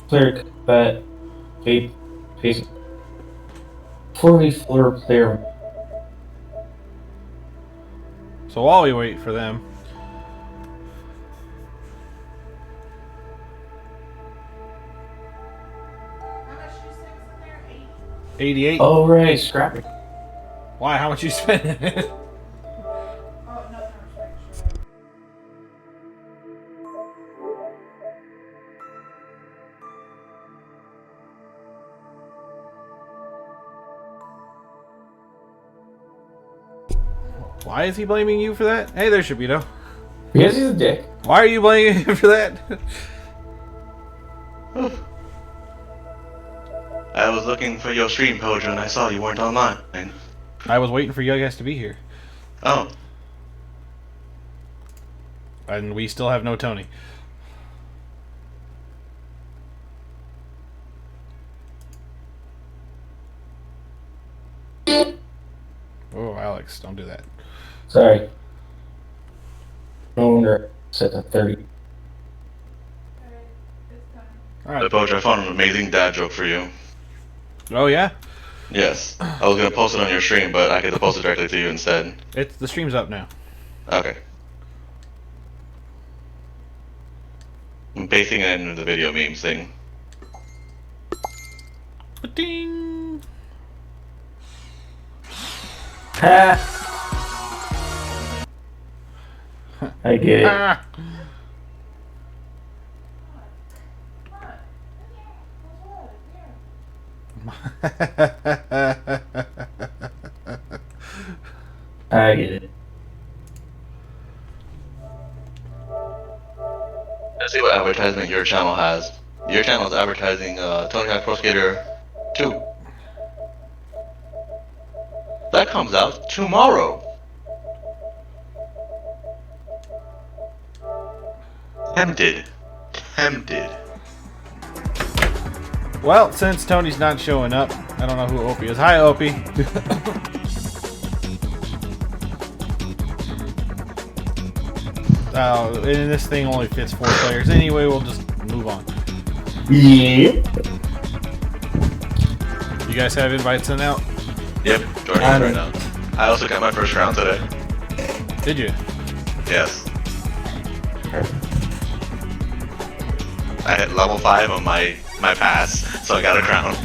player combat face 4v4 player. So while we wait for them, How much you six in there? 88. Oh right, scrapping. Why? How much you spending? Oh, no, no, Why is he blaming you for that? Hey there, Shibito. Because he's a dick. Why are you blaming him for that? I was looking for your stream, Pojo, and I saw you weren't online. I was waiting for you guys to be here. Oh. And we still have no Tony. Oh, Alex, don't do that. Sorry. No wonder set to 30. Alright. Pojo, I found an amazing dad joke for you. Oh, yeah? Yes. I was going to post it on your stream, but I get to post it directly to you instead. The stream's up now. Okay. I'm pasting it into the video memes thing. Ba-ding! Ha! I get it. Ah! I get it. Let's see what advertisement your channel has. Your channel is advertising Tony Hawk Pro Skater 2. That comes out tomorrow. Tempted. Well, since Tony's not showing up, I don't know who Opie is. Hi, Opie. And this thing only fits 4 players. Anyway, we'll just move on. Yeah. You guys have invites sent out? Yep, joining right now. I also got my first round today. Did you? Yes. I hit level 5 on my pass, so I got a crown.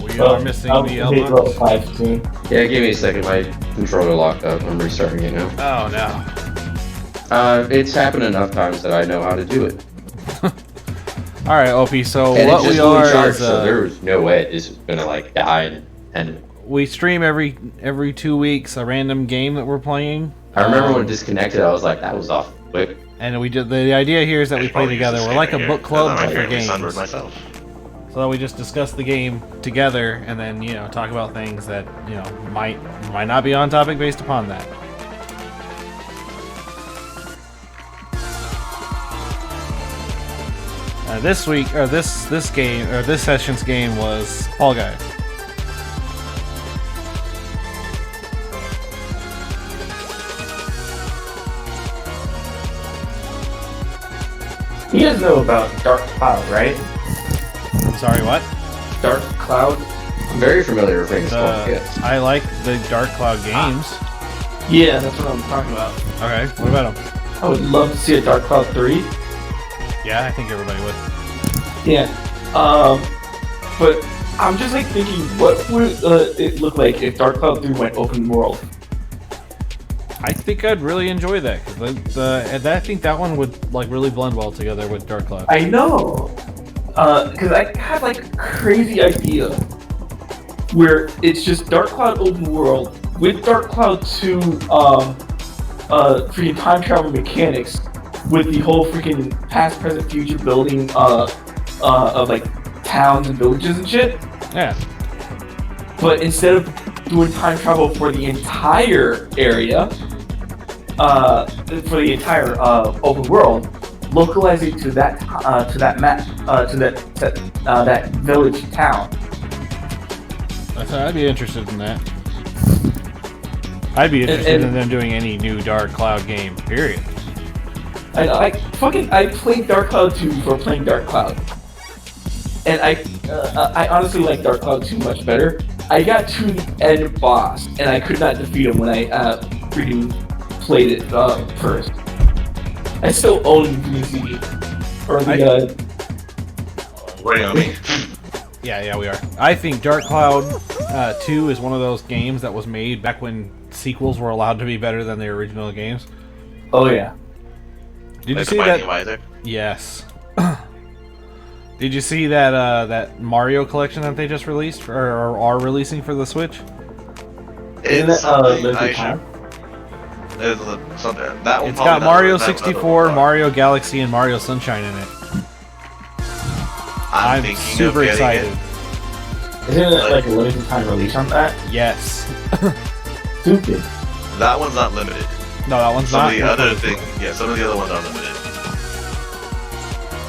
We are missing the level 5 soon. Yeah, give me a second. My controller locked up. I'm restarting it now. Oh, no. It's happened enough times that I know how to do it. Alright, Opie, so And what it just we blew are charge, is... so there was no way this was gonna like die and we stream every 2 weeks a random game that we're playing. I remember when it disconnected, I was like, that was off quick. And we did the idea here is that we play together. We're like a book club but for games. Myself. So we just discuss the game together and then, you know, talk about things that, you know, might not be on topic based upon that. This week, or this session's game was FallGuys. You guys know about Dark Cloud, right? Sorry, what? Dark Cloud? I'm very familiar with things called Gifts. I like the Dark Cloud games. Yeah, that's what I'm talking about. Okay, what about them? I would love to see a Dark Cloud 3. Yeah, I think everybody would. Yeah. But I'm just like thinking, what would it look like if Dark Cloud 3 went open world? I think I'd really enjoy that because I think that one would like really blend well together with Dark Cloud. I know. Because I had like a crazy idea where it's just Dark Cloud open world with Dark Cloud 2 freaking time travel mechanics with the whole freaking past, present, future building of like towns and villages and shit. Yeah. But instead of doing time travel for the entire area, for the entire open world, localize it to that map, to that village town. I'd be interested in that. I'd be interested in them doing any new Dark Cloud game, period. I played Dark Cloud 2 before playing Dark Cloud. And I honestly like Dark Cloud 2 much better. I got to the end boss, and I could not defeat him when I freaking played it first. I still own the CD. Or the, Waiting on me. Yeah, we are. I think Dark Cloud 2 is one of those games that was made back when sequels were allowed to be better than the original games. Oh, yeah. Did you Like see the that? Binding of Isaac? Yes. Did you see that that Mario collection that they just released or are releasing for the Switch? Isn't It's it something Lizard I Time? should. It's something that one. It's probably got not- Mario that- 64, that- Mario Galaxy, and Mario Sunshine in it. I'm I'm thinking super of getting excited. it. Isn't it like a limited time release on that? Yes. Stupid. That one's not limited. No, that one's Some not. of the other included. things, yeah, some of the other ones are limited.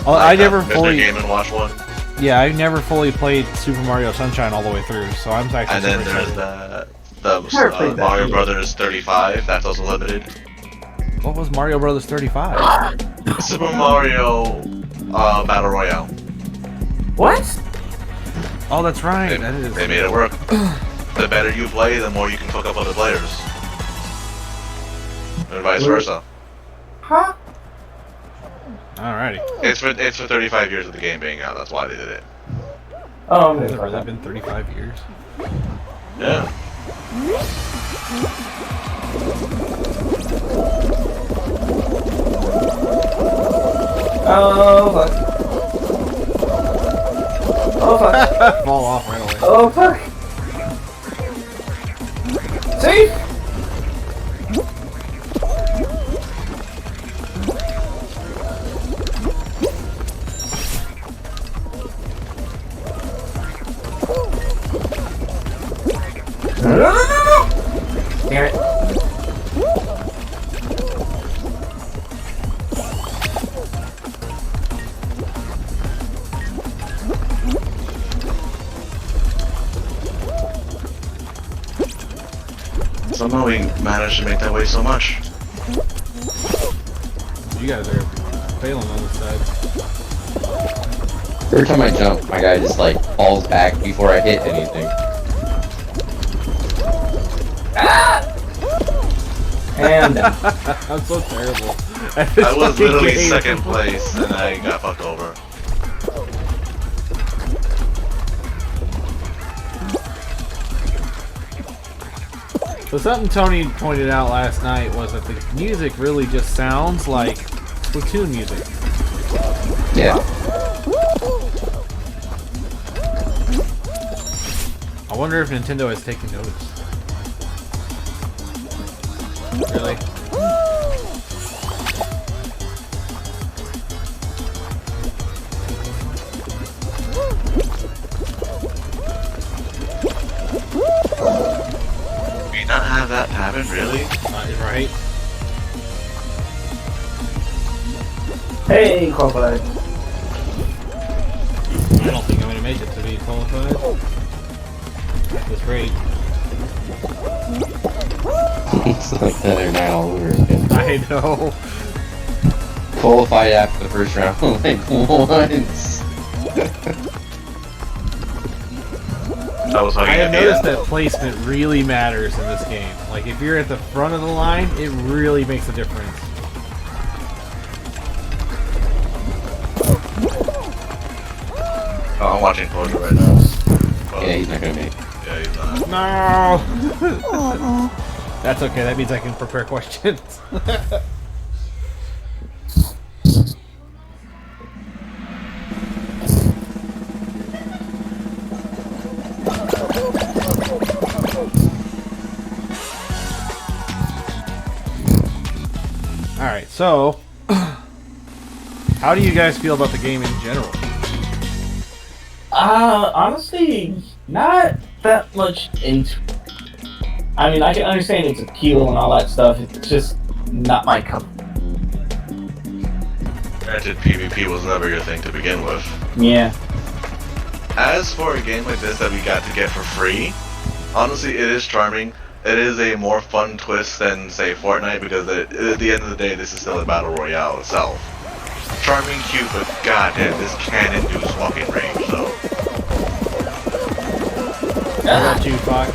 I Like never that Mr. fully. Game and Watch one, Yeah, I never fully played Super Mario Sunshine all the way through, so I'm actually and then super there's excited. Never played that Mario either. Brothers 35. That's also limited. What was Mario Brothers 35? Super Mario Battle Royale. What? Oh, that's right. They, That is. they made it work. The better you play, the more you can fuck up other players, and vice versa. Huh? Alrighty. It's for 35 years of the game being out. That's why they did it. Oh, I'm Has gonna it try really that. been 35 years? Yeah. Oh, fuck. Oh, fuck. Fall off right away. Oh, fuck. Safe? No. Damn it. Somehow we managed to make that way so much. You guys are failing on this side. Every time I jump, my guy just like falls back before I hit anything. And I'm so terrible. I was literally second place, and I got fucked over. So something Tony pointed out last night was that the music really just sounds like Splatoon music. Yeah. I wonder if Nintendo has taken notice. Really? Do you not have that happen, really? Right? hey, qualified. I don't think I'm gonna make it to be qualified. At this rate. It's like the other night all over again. I know. Qualified after the first round like once. I was I hugging have at the noticed end. that placement really matters in this game. Like, if you're at the front of the line, it really makes a difference. Oh, I'm watching Closure right now. Well, Yeah, he's not gonna make it. yeah, he's not. No! That's okay, that means I can prepare questions. Alright, so how do you guys feel about the game in general? Honestly, not that much into. I mean, I can understand its appeal and all that stuff. It's just not my cup. Granted, PvP was never your thing to begin with. Yeah. As for a game like this that we got to get for free, honestly, it is charming. it is a more fun twist than say Fortnite because at the end of the day, this is still a battle royale itself. Charming, cute, but goddamn, this cannon dude's fucking range though. What about you, Fox?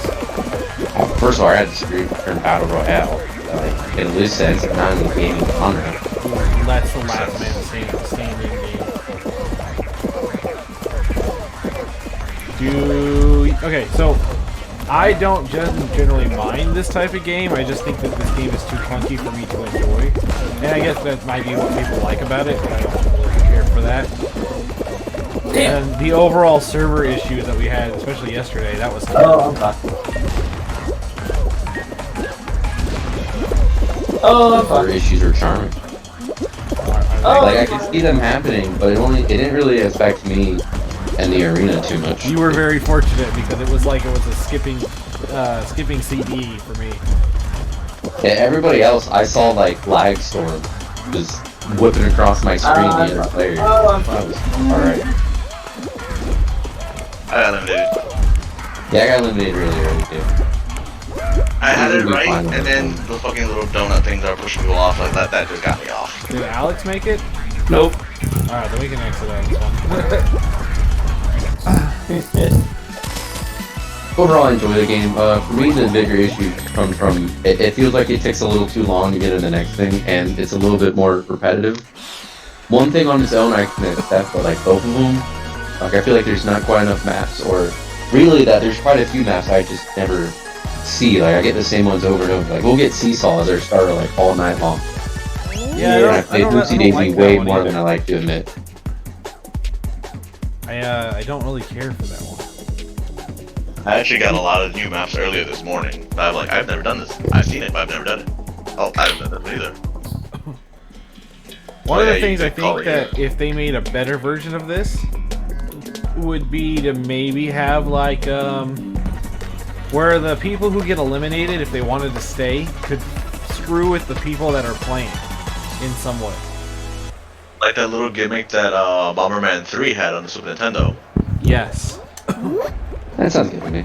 First of all, I had to disagree with the term battle royale. Like, in a loose sense, I'm not in the gaming genre. That's the last man standing game. Okay, so I don't generally mind this type of game. I just think that this game is too clunky for me to enjoy. And I guess that might be what people like about it, but I don't really care for that. Damn. And the overall server issues that we had, especially yesterday, that was Oh, I'm fine. Oh, I'm Other fine. issues are charming. Oh, Like I could see them happening, but it didn't really affect me and the arena too much. You were very fortunate because it was like it was a skipping CD for me. Yeah, everybody else, I saw like lag storm just whipping across my screen the other player. Oh, I'm That fine. was alright. I got eliminated. Yeah, I got eliminated really early too. I had it Usually right, fine and with then them. the fucking little donut things that were pushing people off like that just got me off. Did Alex make it? Nope. Alright, then we can exit out this one. Overall, I enjoy the game. For me, the bigger issue comes from it feels like it takes a little too long to get to the next thing, and it's a little bit more repetitive. One thing on its own I can accept, but like both of them, like I feel like there's not quite enough maps, or really that there's quite a few maps I just never see. Like I get the same ones over and over. Like we'll get Seesaw as our starter like all night long. Yeah, And I played Oopsie Daisy way more than I like to admit. I don't really care for that one. I actually got a lot of new maps earlier this morning. I'm like, I've never done this. I've seen it, but I've never done it. Oh, I haven't done this either. One of yeah, the things you I could call think it, that if they made a better version of this would be to maybe have like where the people who get eliminated, if they wanted to stay, could screw with the people that are playing in some way. Like that little gimmick that Bomberman 3 had on the Super Nintendo. Yes. That sounds good to me.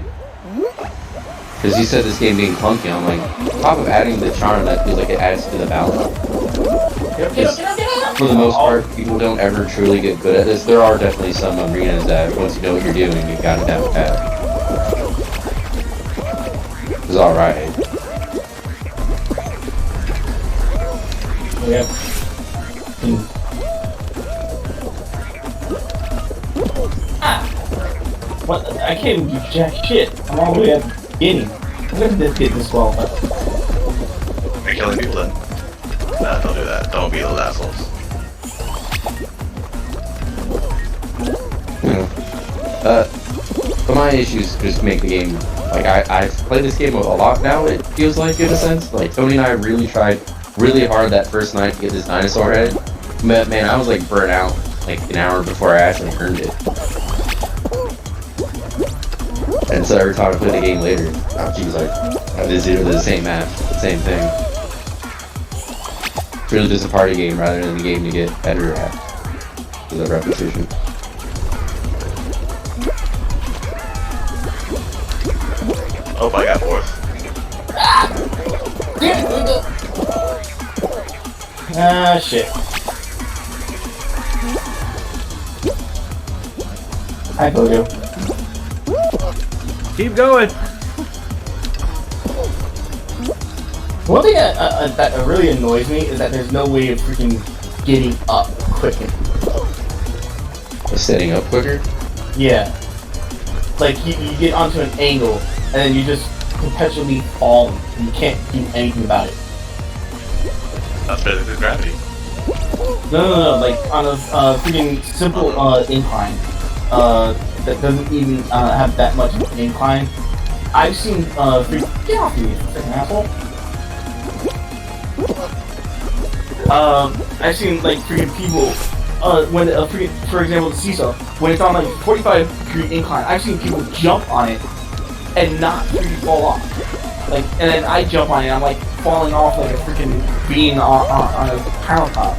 Because you said this game being clunky, I'm like, on top of adding the charm, that feels like it adds to the balance. For the most part, people don't ever truly get good at this. There are definitely some arenas that once you know what you're doing, you got it down pat. It's alright. Yeah. What? I can't even do jack shit. I'm all the way at the beginning. I'm gonna this get this well. You're killing people then. Nah, don't do that. Don't be those assholes. But my issues just make the game, like, I've played this game a lot now, it feels like, in a sense. Like, Tony and I really tried really hard that first night to get this dinosaur head. But, man, I was, like, burnt out, like, an hour before I actually earned it. And so every time I play the game later, geez, like, it's either the same map, the same thing. It's really just a party game rather than a game to get better at. Because of repetition. Oh, I got fourth. Ah, shit. Hi, Bojo. Keep going. One thing that really annoys me is that there's no way of freaking getting up quicker. Setting up quicker? Yeah. Like, you get onto an angle, and then you just perpetually fall, and you can't do anything about it. That's basically gravity. No, like, on a freaking simple incline, that doesn't even have that much of an incline. I've seen, get off me, freaking asshole. I've seen, like, freaking people, when freaking, for example, the seesaw, when it's on like 45-degree incline, I've seen people jump on it and not freaking fall off. Like, and then I jump on it, and I'm like falling off like a freaking bean on a countertop.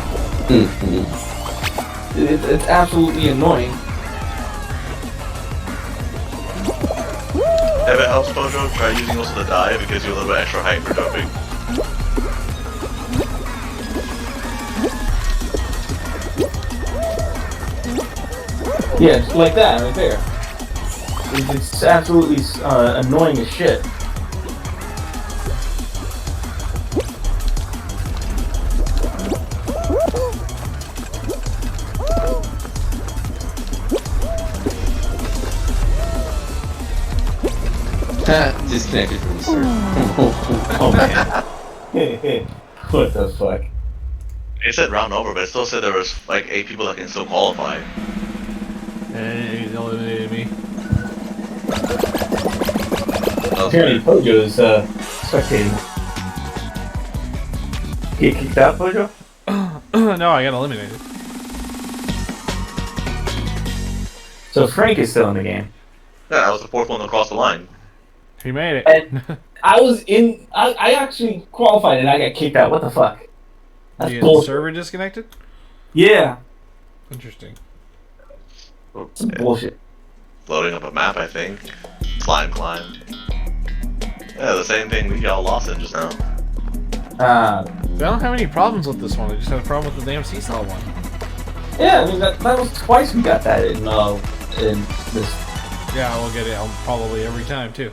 It's absolutely annoying. If it helps Pojo, try using also the dive. It gives you a little bit extra height for jumping. Yeah, just like that right there. It's absolutely annoying as shit. Disconnected from the server. Oh man. What the fuck? It said round over, but it still said there was like 8 people that can still qualify. And he eliminated me. Apparently Pojo's spectating. He kicked out, Pojo? No, I got eliminated. So Frank is still in the game. Yeah, I was the 4th one to cross the line. He made it. And I actually qualified and I got kicked out. What the fuck? That's The bullshit. server disconnected? Yeah. Interesting. It's bullshit. Loading up a map, I think. Slime climb. Yeah, the same thing we got lost in just now. I don't have any problems with this one. I just had a problem with the damn seesaw one. Yeah, I mean that was twice we got that in this. Yeah, we'll get it probably every time too.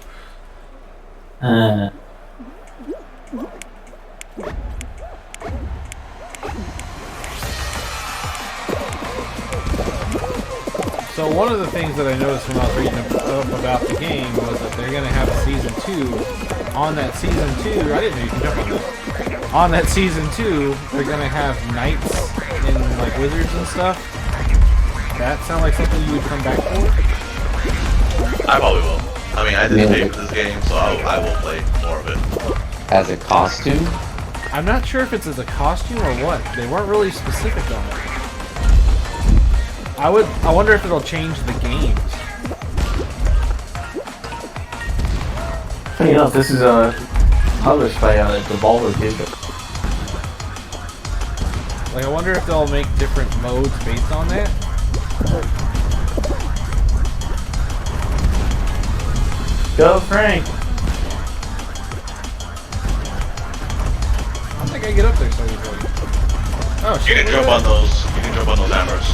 So one of the things that I noticed when I was reading up about the game was that they're going to have a season 2. On that season 2, I didn't know you can jump on this. On that season 2, they're going to have knights and like wizards and stuff. That sound like something you would come back for? I probably will. I mean, I didn't pay for this game, so I will play more of it. As a costume? I'm not sure if it's as a costume or what. They weren't really specific on it. I wonder if it'll change the games. Funny enough, this is published by Devolver Digital. Like, I wonder if they'll make different modes based on that. Go, Frank! I don't think I get up there so easily. Oh You shit! can jump on those. You can jump on those hammers.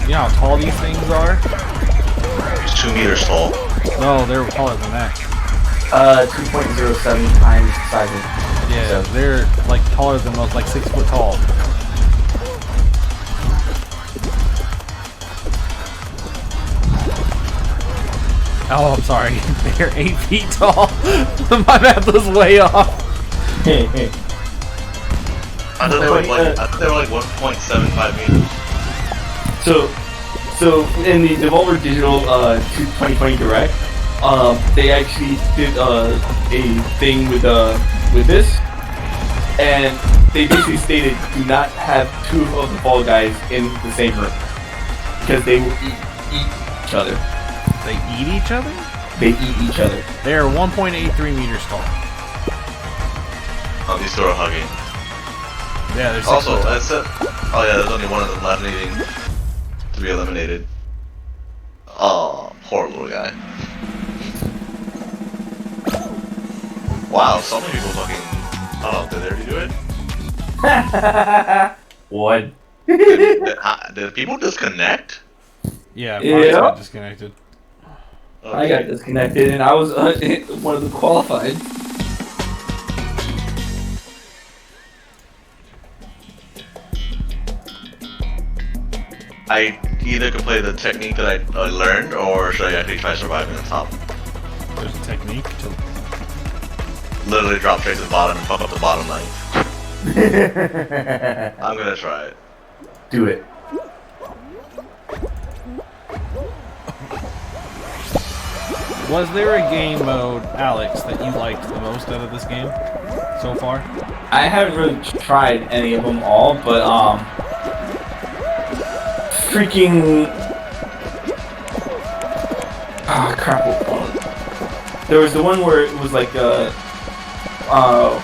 You know how tall these things are? It's 2 meters tall. No, they're taller than that. 2.07 times the size of. Yeah, So- they're like taller than most, like 6 foot tall. Oh, I'm sorry. They're 8 feet tall. My math was way off. I thought they were like 1.75 meters. So in the Devolver Digital 2020 Direct, they actually did a thing with this, and they basically stated do not have 2 of the Fall Guys in the same room because they will eat each other. They eat each other? They eat each other. They are 1.83 meters tall. Oh, these two are hugging. Yeah, they're 6 Also, foot tall. that's it. Oh yeah, there's only one of them left needing to be eliminated. Oh, poor little guy. Wow, so many people fucking. Oh, did they already do it? What? Did people disconnect? Yeah, Yeah. Fox got disconnected. I got disconnected and I was one of the qualified. I either could play the technique that I learned, or should I actually try surviving the top? There's a technique to. Literally drop straight to the bottom and fuck up the bottom line. I'm gonna try it. Do it. Was there a game mode, Alex, that you liked the most out of this game so far? I haven't really tried any of them all, but freaking crap. There was the one where it was like Oh.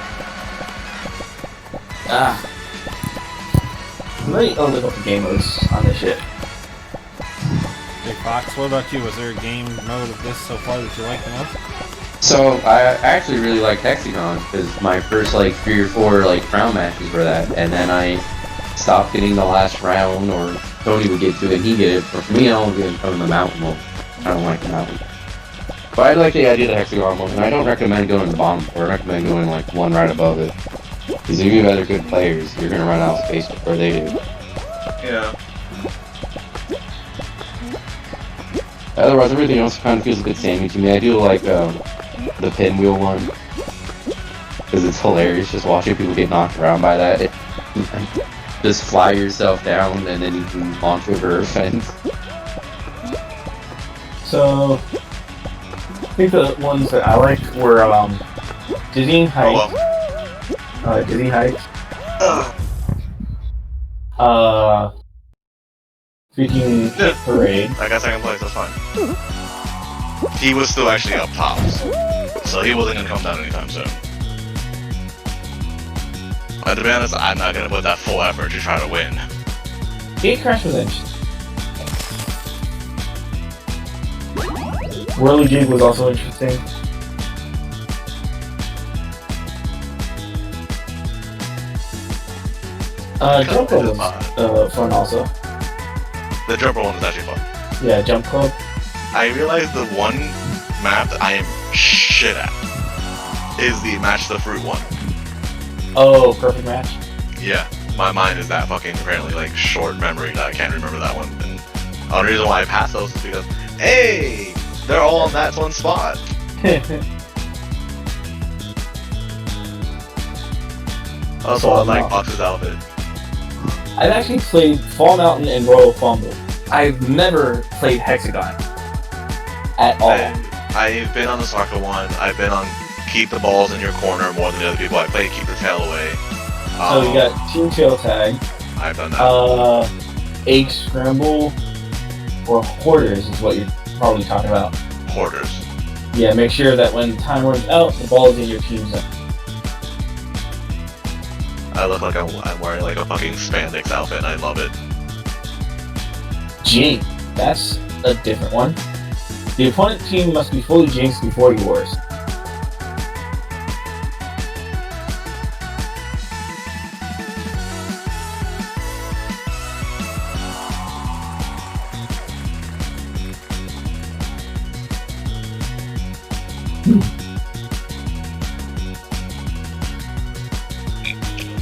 Let me look up the game modes on this shit. Big Fox, what about you? Was there a game mode of this so far that you like the most? So I actually really like Hexagon because my first like 3 or 4 like crown matches were that, and then I stopped getting the last round, or Tony would get to it and he get it. But for me, I always get it from the mountain one. I don't like the mountain. But I like the idea of the Hexagon one, and I don't recommend going to the bottom floor. I recommend going like one right above it. Because if you have other good players, you're gonna run out of space before they do. Yeah. Otherwise, everything else kind of feels a bit samey to me. I do like the pinwheel one because it's hilarious just watching people get knocked around by that. Just fly yourself down and then you can launch over a fence. So, I think the ones that I liked were Dizzying Heights. Dizzy Heights. Freaking Hit Parade. I got second place, that's fine. He was still actually up tops, so he wasn't gonna come down anytime soon. And to be honest, I'm not gonna put that full effort to try to win. Gate Crash was interesting. Whirly Jig was also interesting. Jump Club was fun also. The jumper one is actually fun. Yeah, Jump Club. I realized the one map that I am shit at is the Match the Fruit one. Oh, Perfect Match. Yeah, my mind is that fucking apparently like short memory that I can't remember that one. And the only reason why I pass those is because, hey, they're all on that one spot. Also, I like Box's outfit. I've actually played Fall Mountain and Royal Fumble. I've never played Hexagon at all. I've been on the soccer one. I've been on Keep the Balls in Your Corner more than the other people. I played Keep the Tail Away. So you got Team Tail Tag. I've done that. Egg Scramble, or Hoarders is what you're probably talking about. Hoarders. Yeah, make sure that when time runs out, the ball is in your team's zone. I look like I'm wearing like a fucking spandex outfit and I love it. Jinx. That's a different one. The opponent team must be fully jinxed before yours.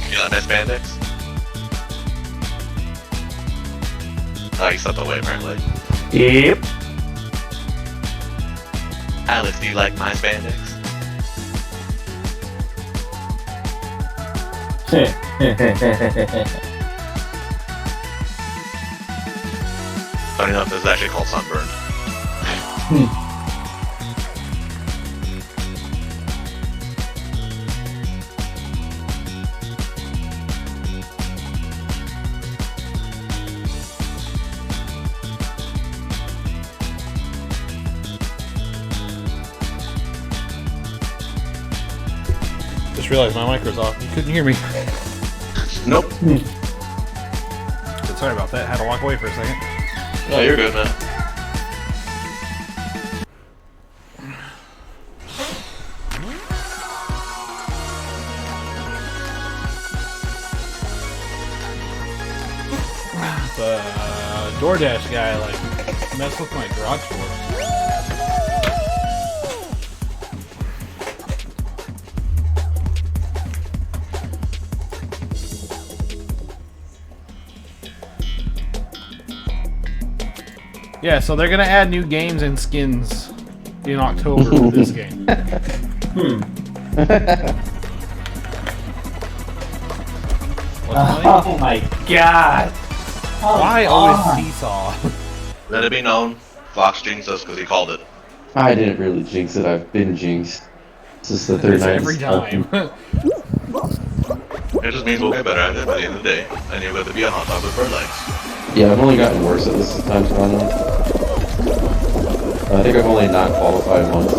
You got that spandex? Oh, you stepped away apparently. Yep. Alex, do you like my spandex? Funny enough, this is actually called sunburn. Just realized my mic was off. You couldn't hear me. Nope. Sorry about that. Had to walk away for a second. No, you're good, man. The DoorDash guy like messed with my garage door. Yeah, so they're gonna add new games and skins in October with this game. What's funny? Oh my god. Why always Seesaw? Let it be known, Fox jinxed us because he called it. I didn't really jinx it. I've been jinxed. This is the third It's night. every time. It just means we'll get better at it by the end of the day, and you'll get to be a hot dog with bird legs. Yeah, I've only gotten worse at this as time's gone on. I think I've only not qualified once.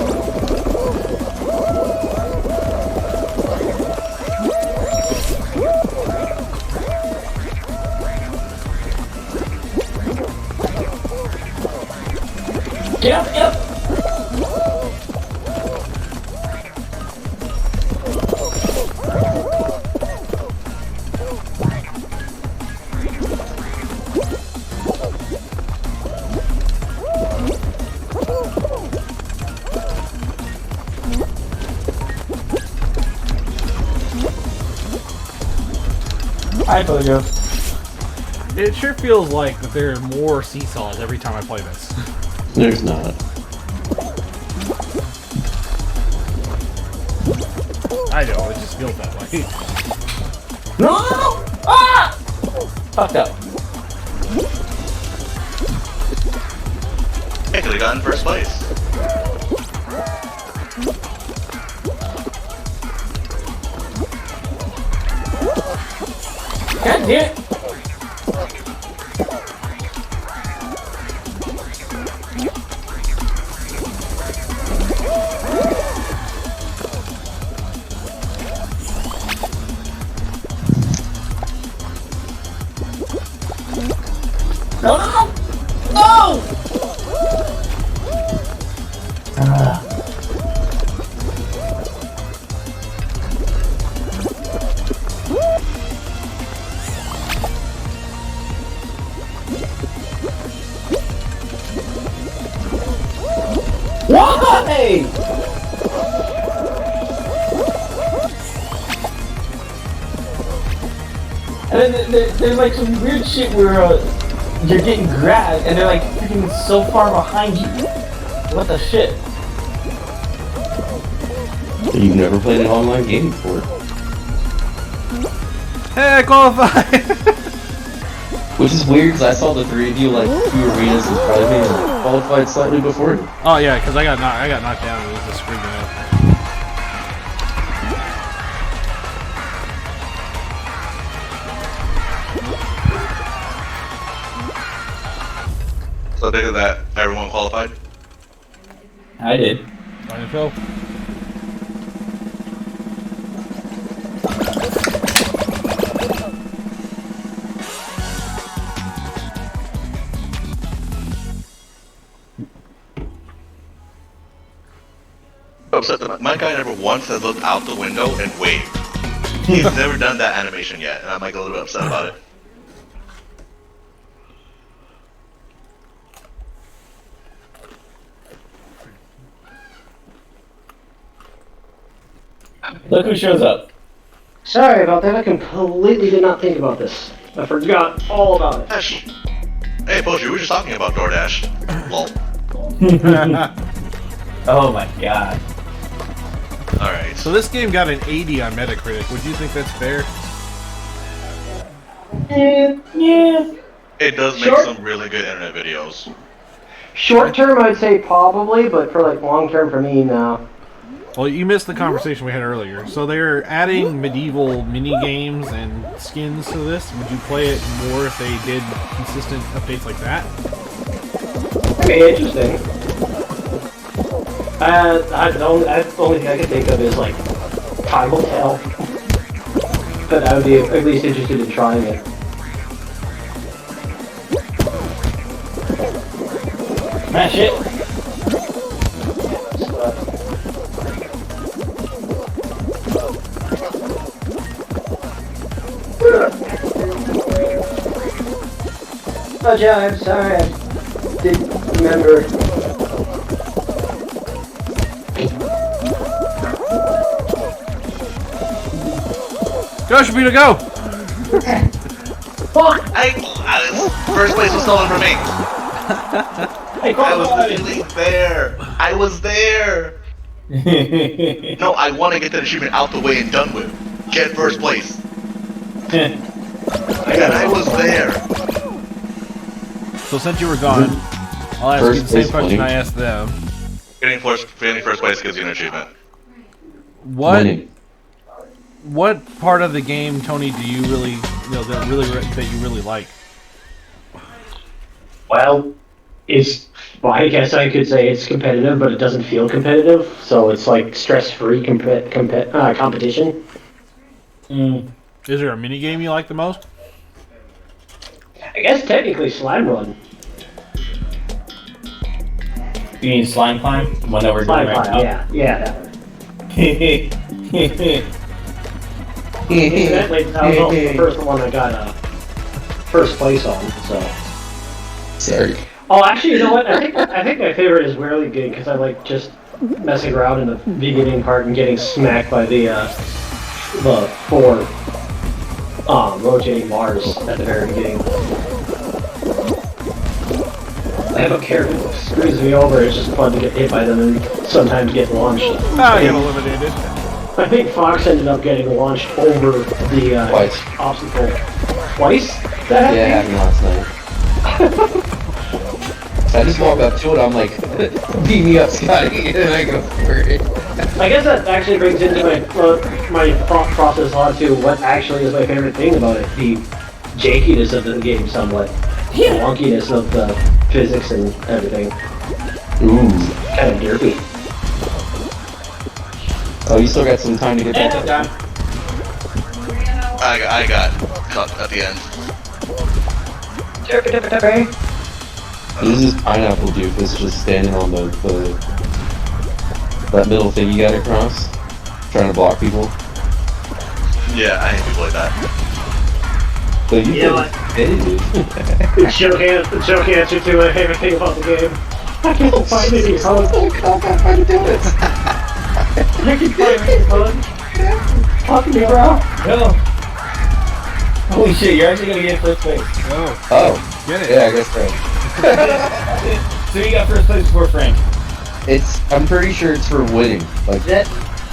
Get up, get up! Hi, Bojo. It sure feels like that there are more seesaws every time I play this. There's not. I know, it just feels that way. No, no, no! Ah! Fucked up. I could have gotten first place. God damn it! No, no, no! No! Why? And then there's like some weird shit where you're getting grabbed and they're like freaking so far behind you. What the shit? You've never played an online game before. Hey, I qualified! Which is weird because I saw the three of you like 2 arenas in front of me and qualified slightly before. Oh yeah, because I got knocked down. It was just freaking out. So they did that. Everyone qualified. I did. Right, Phil? Upset that my guy never once has looked out the window and waved. He's never done that animation yet, and I'm like a little bit upset about it. Look who shows up. Sorry about that, I completely did not think about this. I forgot all about it. Dash. Hey, Boji, we were just talking about DoorDash. Lol. Oh my god. Alright. So this game got an 80 on Metacritic. Would you think that's fair? Yeah. It does make Short- some really good internet videos. Short term, I'd say probably, but for like long term, for me, no. Well, you missed the conversation we had earlier. So they're adding medieval mini games and skins to this. Would you play it more if they did consistent updates like that? Okay, interesting. The only thing I can think of is like time will tell. But I would be at least interested in trying it. Smash it. Oh, Joe, I'm sorry. I didn't remember. Go, Shabita, go! First place was stolen from me. Hey, I was literally there. I was there. No, I want to get that achievement out the way and done with. Get first place. And I was there. So since you were gone, I'll ask you the same question I asked them. Getting first place gives you an achievement. What part of the game, Tony, do you really, that you really like? Well, I guess I could say it's competitive, but it doesn't feel competitive. So it's like stress-free competition. Mm. Is there a mini game you like the most? I guess technically Slime Run. You mean Slime Climb? The one that we're doing Slime right Climb, now? yeah, that one. Incidentally, that was also the first one I got first place on, so. Sorry. Oh, actually, you know what? I think my favorite is Whirly Gig because I like just messing around in the beginning part and getting smacked by the 4 rotating bars at the very beginning. I have a character that screws me over. It's just fun to get hit by them and sometimes get launched. Ah, get eliminated. I think Fox ended up getting launched over the Twice. obstacle. Twice? That Yeah, it happened? happened last night. I just walk up to it, I'm like, beat me up, Scotty, and I go for it. I guess that actually brings into my thought process onto what actually is my favorite thing about it. The jankiness of the game somewhat. The wonkiness of the physics and everything. Ooh. Kind of derpy. Oh, you still got some time to get that done. I got cut at the end. Derpy, derpy, derpy. This is pineapple dude is just standing on that middle thing you got across, trying to block people. Yeah, I hate people like that. But you know what? The joke answer to my favorite thing about the game. I can't find any hugs. I can't find any hugs. Talk to me, bro. No. Holy shit, you're actually gonna get first place. Oh, Oh, get it. yeah, I guess so. So you got first place before Frank. I'm pretty sure it's for winning. Like,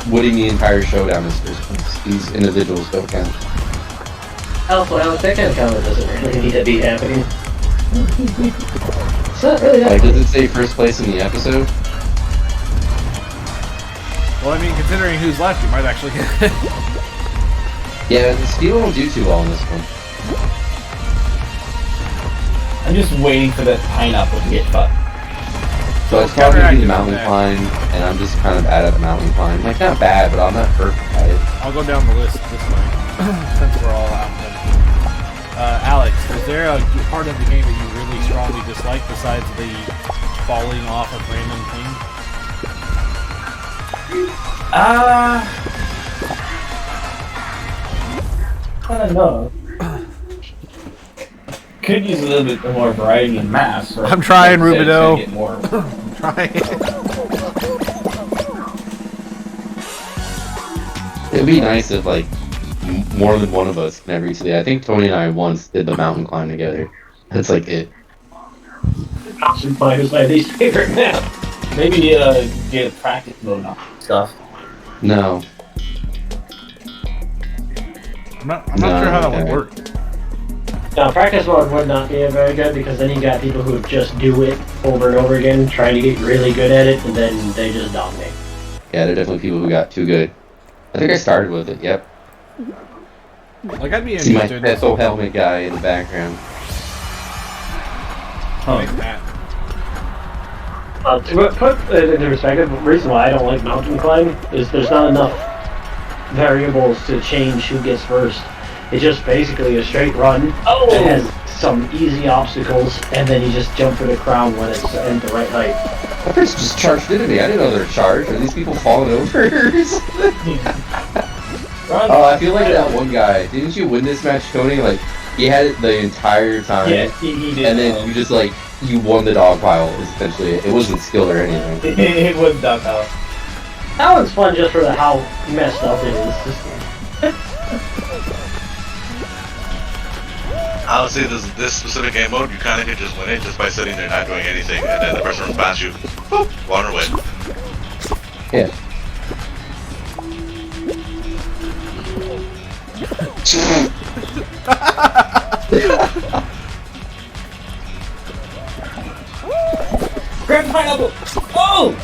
winning the entire showdown is first place. These individuals don't count. Also, Alex, that kind of counter doesn't really need to be happening. It's not really that. Like, does it say first place in the episode? Well, I mean, considering who's left, you might actually get it. Yeah, the Steel won't do too well in this one. I'm just waiting for that pineapple to get fucked. So it's probably gonna be the mountain climb, and I'm just kind of bad at the mountain climb. Like, not bad, but I'm not perfect at it. I'll go down the list this way, since we're all out. Alex, is there a part of the game that you really strongly dislike besides the falling off of random things? I don't know. Could use a little bit more variety in maps. I'm trying, like you said, Rubido. to get more. I'm trying. It'd be nice if, like, more than one of us can ever see. I think Tony and I once did the mountain climb together. That's like it. Mountain climb is my least favorite map. Maybe get a practice mode on stuff. No. I'm not sure how that would work. Now, practice mode would not be very good because then you got people who just do it over and over again, trying to get really good at it, and then they just dominate. Yeah, there are definitely people who got too good. I think I started with it, yep. Like, I'd be See my interested in pencil helmet guy in the background. like that. To put it into perspective, the reason why I don't like mountain climb is there's not enough variables to change who gets first. It's just basically a straight run that has some easy obstacles, and then you just jump for the crown when it's at the right height. That person just charged into me. I didn't know they were charged. Are these people falling over? Oh, I feel like that one guy. Didn't you win this match, Tony? Like, he had it the entire time. Yeah, he did. And then you just, like, you won the dog pile, essentially. It wasn't skill or anything. It was dog out. That one's fun just for how messed up it is. Honestly, this specific game mode, you kind of could just win it just by sitting there not doing anything, and then the person runs past you, boop, water away. Yeah. Grab pineapple! Oh!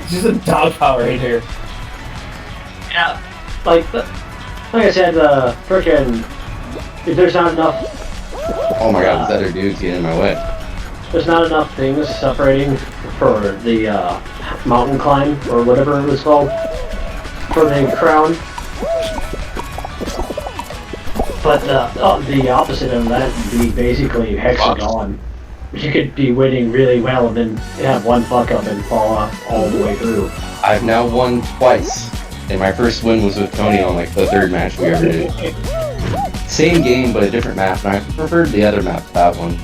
Just a dog power right here. Yeah, like I said, frickin', if there's not enough, Oh my god, this other dude's getting in my way. there's not enough things separating for the mountain climb or whatever it was called for the crown. But the opposite of that would be basically hexagon. you could be winning really well and then have one fuck up and fall off all the way through. I've now won twice, and my first win was with Tony on like the third match we ever did. Same game, but a different map, and I preferred the other map to that one.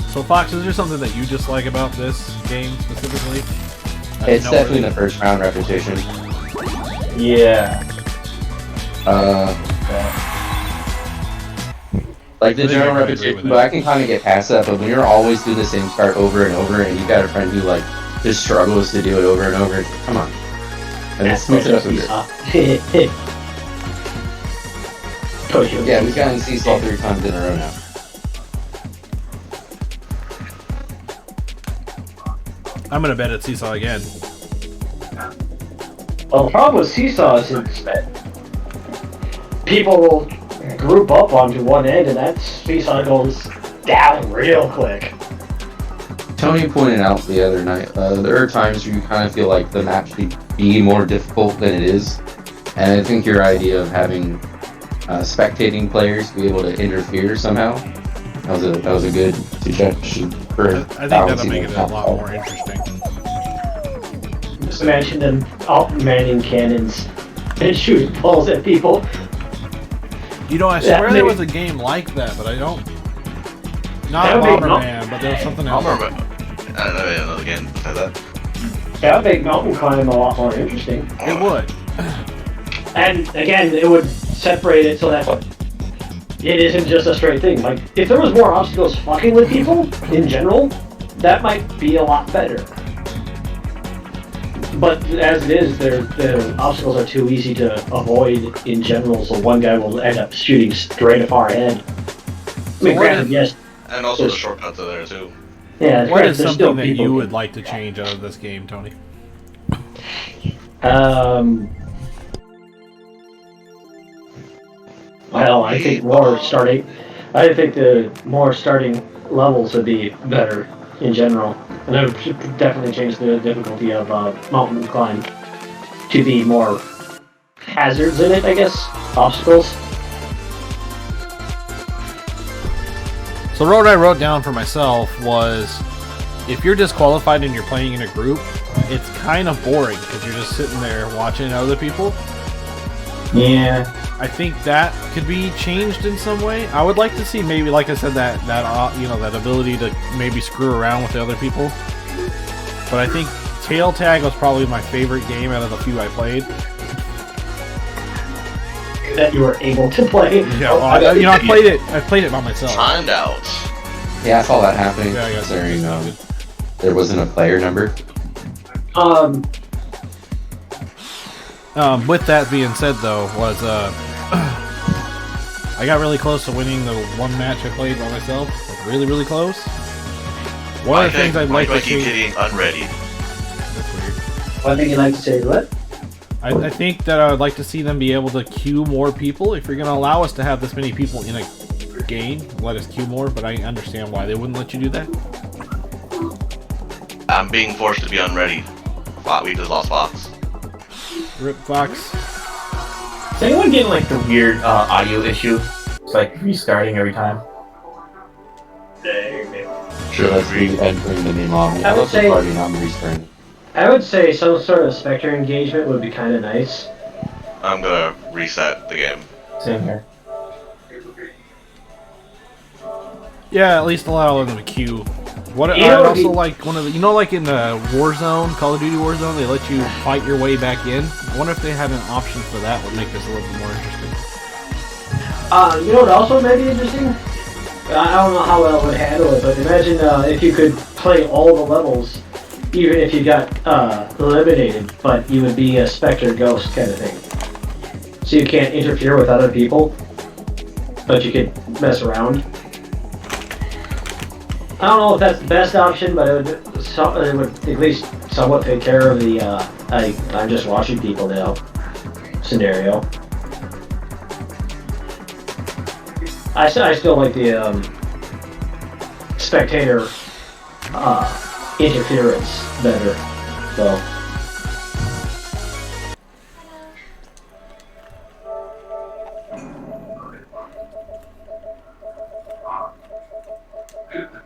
So Fox, is there something that you dislike about this game specifically? It's definitely the first round repetition. Yeah. Like the I think general I can agree repetition, with but that. I can kind of get past that. But when you're always doing the same start over and over, and you've got a friend who like just struggles to do it over and over, come on. And it's smooth it up a bit. Yeah, we've gotten Seesaw 3 times in a row now. I'm gonna bet at Seesaw again. Well, the problem with Seesaw is that people will group up onto one end and that Seesaw goes down real quick. Tony pointed out the other night, there are times where you kind of feel like the map should be more difficult than it is. And I think your idea of having spectating players be able to interfere somehow, that was a good suggestion for I think that'll balancing make it the a lot more interesting. Just imagine them all manning cannons and shooting balls at people. You know, I swear there was a game like that, but I don't. Not Bomberman, but there was something else. I don't know another game like that. That would make mountain climb a lot more interesting. It would. And again, it would separate it so that it isn't just a straight thing. Like, if there was more obstacles fucking with people, in general, that might be a lot better. But as it is, the obstacles are too easy to avoid in general, so one guy will end up shooting straight at our head. I mean, granted, yes. And also the shortcuts are there too. Yeah, What granted, is there's something still that people you who- would like to change out of this game, Tony? Well, I think I think the more starting levels would be better in general. And I would definitely change the difficulty of mountain climb to be more hazards in it, I guess. Obstacles. So what I wrote down for myself was, if you're disqualified and you're playing in a group, it's kind of boring because you're just sitting there watching other people. Yeah. I think that could be changed in some way. I would like to see maybe, like I said, that that ability to maybe screw around with the other people. But I think Tail Tag was probably my favorite game out of the few I played. That you were able to play. Yeah, I played it. I played it by myself. Timed out. Yeah, I saw that happening. Yeah, I got Considering there wasn't a player number. With that being said, though, was I got really close to winning the one match I played by myself. Like really, really close. One of the things I'd like to keep see. getting unready. That's weird. One thing you'd like to say, what? I think that I would like to see them be able to queue more people. If you're going to allow us to have this many people in a game, let us queue more. But I understand why they wouldn't let you do that. I'm being forced to be unready. We just lost Fox. Rip Fox. Is anyone getting like the weird audio issue? It's like restarting every time. Sure, let's be entering the main lobby. I would left the say- party, now I'm restarting. I would say some sort of specter engagement would be kind of nice. I'm gonna reset the game. Same here. Yeah, at least allow them to queue. What You I'd know, also like one of the, like in the Warzone, Call of Duty Warzone, they let you fight your way back in. I wonder if they had an option for that would make this a little bit more interesting. You know what also may be interesting? I don't know how well it would handle it, but imagine if you could play all the levels, even if you got eliminated, but you would be a Spectre Ghost kind of thing. So you can't interfere with other people, but you could mess around. I don't know if that's the best option, but it would at least somewhat take care of the I'm just watching people now scenario. I still like the spectator interference better, though.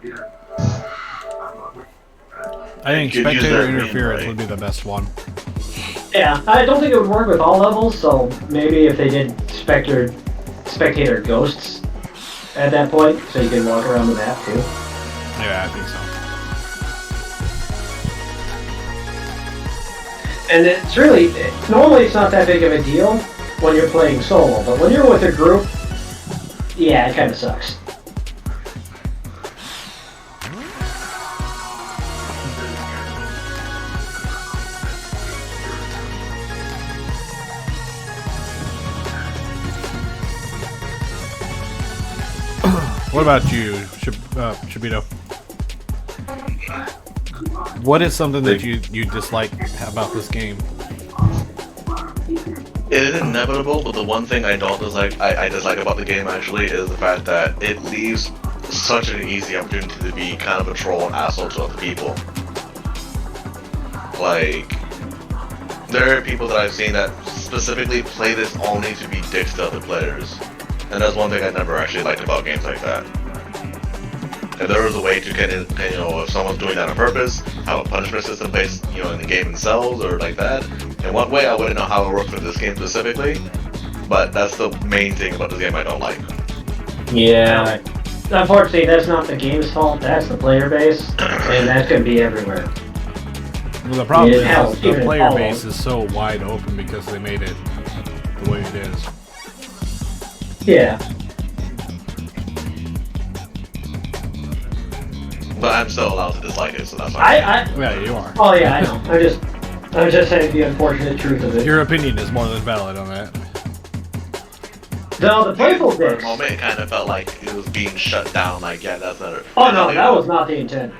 I think You could use spectator that interference right. would be the best one. Yeah, I don't think it would work with all levels, so maybe if they did spectator ghosts at that point, so you can walk around the map too. Yeah, I think so. And it's really, normally it's not that big of a deal when you're playing solo, but when you're with a group, yeah, it kind of sucks. What about you, Shabito? What is something that you dislike about this game? It is inevitable, but the one thing I don't dislike, I dislike about the game actually, is the fact that it leaves such an easy opportunity to be kind of a troll and asshole to other people. Like, there are people that I've seen that specifically play this only to be dicks to other players. And that's one thing I never actually liked about games like that. If there was a way to get in, you know, if someone's doing that on purpose, have a punishment system based, you know, in the game themselves or like that. In one way, I wouldn't know how it works for this game specifically, but that's the main thing about this game I don't like. Yeah. Unfortunately, that's not the game's fault, that's the player base, and that's going to be everywhere. Well, the problem Yeah, hell, is the even player Hollow. base is so wide open because they made it the way it is. Yeah. But I'm still allowed to dislike it, so that's fine. Yeah, you are. Oh yeah, I know. I'm just saying the unfortunate truth of it. Your opinion is more than valid on that. No, the playful For a bits. moment, it kind of felt like it was being shut down. Like, yeah, that's not. Oh no, that was not the intent.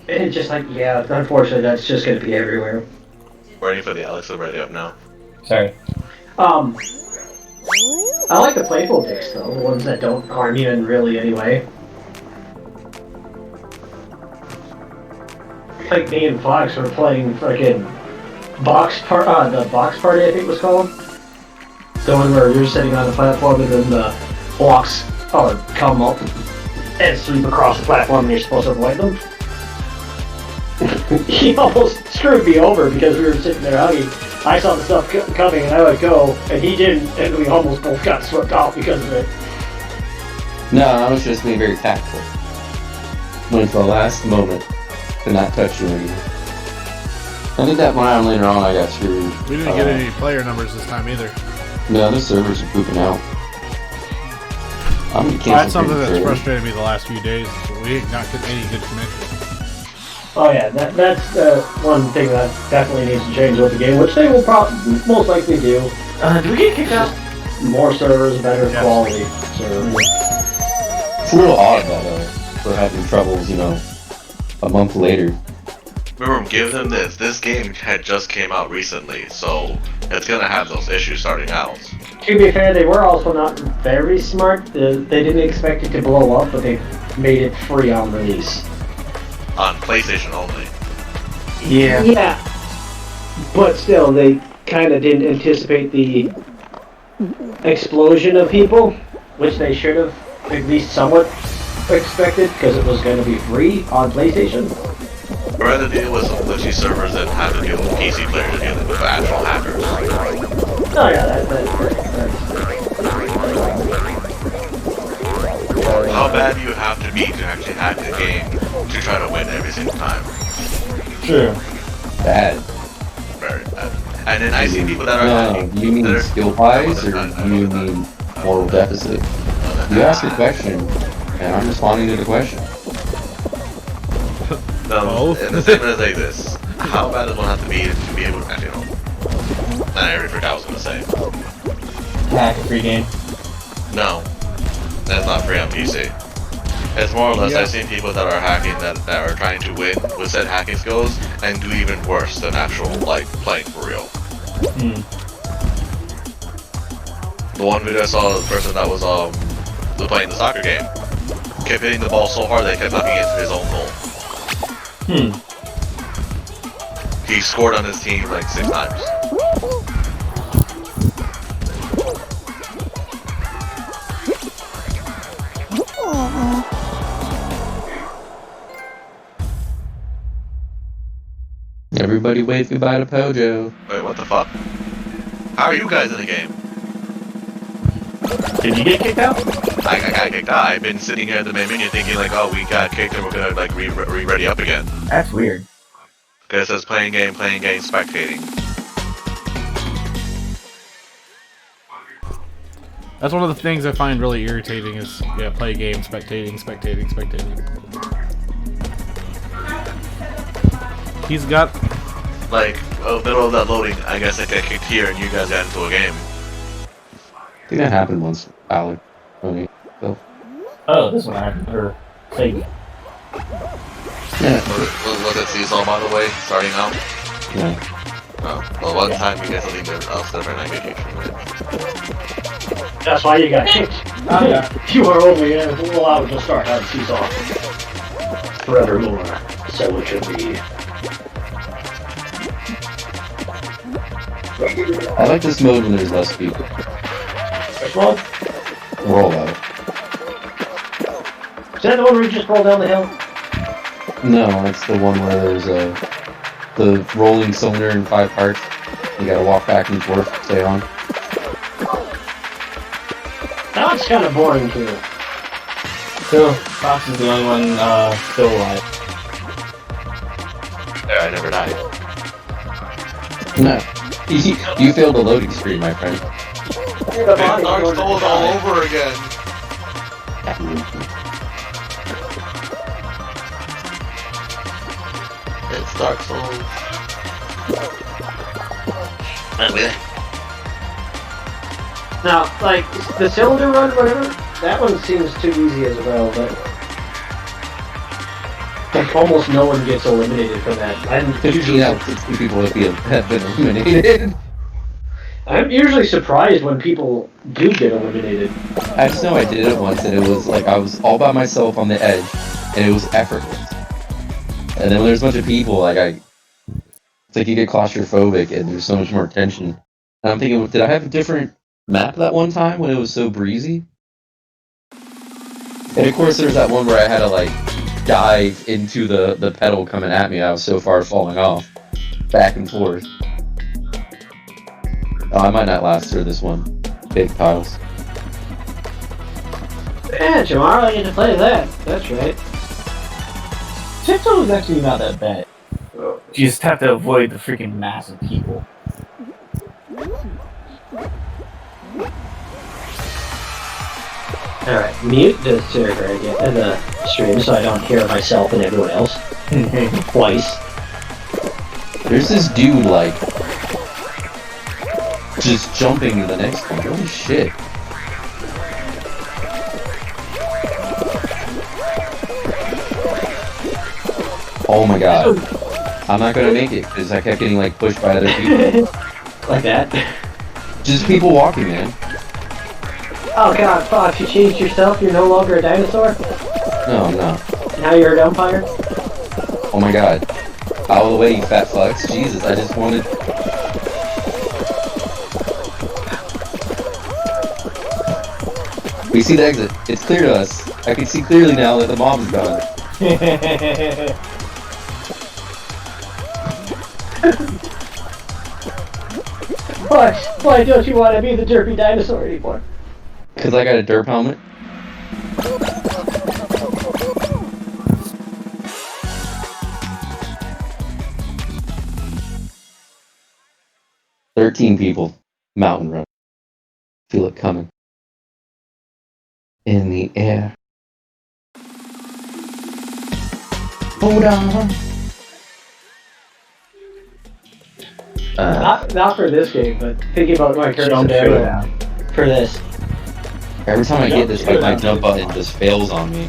It's just like, yeah, unfortunately, that's just gonna be everywhere. Ready for the Alexa ready up now. Sorry. I like the playful dicks though, the ones that don't harm you in really any way. Like me and Fox were playing fucking the box party I think it was called. The one where you're sitting on the platform and then the blocks come up and sweep across the platform and you're supposed to avoid them. He almost screwed me over because we were sitting there hugging. I saw the stuff coming and I would go, and he didn't, and we almost both got swept off because of it. No, I was just being very tactful. Went to the last moment to not touch you anymore. I did that one later on, I got screwed. We didn't get any player numbers this time either. No, the servers are pooping out. I'm gonna cancel That's something that's pretty frustrated me the last few days. We ain't not getting any good connection. Oh yeah, that's one thing that definitely needs to change with the game, which they will most likely do. Did we get kicked out? More servers, better Yes. quality servers. It's a little odd that we're having troubles, you know, a month later. Remember, give them this. This game had just came out recently, so it's gonna have those issues starting out. To be fair, they were also not very smart. They didn't expect it to blow up, but they made it free on release. On PlayStation only. Yeah. Yeah. But still, they kind of didn't anticipate the explosion of people, which they should have at least somewhat expected, because it was going to be free on PlayStation. We're at to deal with some glitchy servers that have to deal with PC players dealing with actual hackers. Oh yeah, that's How bad do you have to be to actually hack the game to try to win every single time? True. Bad. Very bad. And then I see people that are No, hacking. you mean that are- skill-wise, or do you mean moral deficit? You asked a question, and I'm responding to the question. No, and the statement is like this. How bad does one have to be able to actually know? I already forgot what I was gonna say. Hack free game. No. That's not free on PC. It's more or less I've seen people that are hacking that are trying to win with said hacking skills and do even worse than actual like playing for real. The one video I saw, the person that was playing the soccer game kept hitting the ball so hard they kept knocking into his own goal. He scored on his team like 6 times. Everybody wave goodbye to Pojo. Wait, what the fuck? How are you guys in the game? Did you get kicked out? I got kicked out. I've been sitting here at the main menu thinking like, oh, we got kicked and we're gonna like ready up again. That's weird. Because it says playing game, spectating. That's one of the things I find really irritating is, yeah, play game, spectating. He's got... Like, middle of that loading, I guess I got kicked here and you guys got into a game. I think that happened once, Alec. So. Oh, this one happened. Or Satan. Yeah. Was it Seesaw, by the way, starting out? Yeah. Oh, well, one time you guys leave it off the night vacation, right? That's why you got kicked. Oh, yeah. You are only allowed to start having Seesaw forevermore. So it should be. I like this mode when there's less people. Which one? Rollout. Is that the one where you just roll down the hill? No, that's the one where there's the rolling cylinder in 5 parts. You gotta walk back and forth, stay on. That one's kind of boring too. So, Fox is the only one still alive. Yeah, I never died. No. You failed the loading screen, my friend. The Dark Souls all over again. It's Dark Souls. Now, like, the cylinder run, whatever, that one seems too easy as well, but... Like, almost no one gets eliminated from that. 15 out of 60 people have been eliminated. I'm usually surprised when people do get eliminated. I just know I did it once, and it was like I was all by myself on the edge, and it was effortless. And then when there's a bunch of people, like it's like you get claustrophobic, and there's so much more tension. And I'm thinking, did I have a different map that one time when it was so breezy? And of course, there's that one where I had to like dive into the pedal coming at me. I was so far falling off, back and forth. Oh, I might not last through this one. Big piles. Yeah, tomorrow I get to play that. That's right. Tiptoe is actually not that bad. You just have to avoid the freaking mass of people. Alright, mute the server again, the stream so I don't hear myself and everyone else. Twice. There's this dude, like, just jumping to the next one. Holy shit. Oh my god. I'm not gonna make it, because I kept getting, like, pushed by other people. Like that. Just people walking, man. Oh god, Fox, you changed yourself? You're no longer a dinosaur? No, I'm not. Now you're a umpire? Oh my god. Out of the way, you fat fucks. Jesus, I just wanted... We see the exit. It's clear to us. I can see clearly now that the mom's gone. Why don't you want to be the derpy dinosaur anymore? Because I got a derp helmet. "13 people. Mountain run. Feel it coming. In the air. Hold on. Not for this game, but thinking about my current scenario for this. Every time I get this, like, my jump button just fails on me.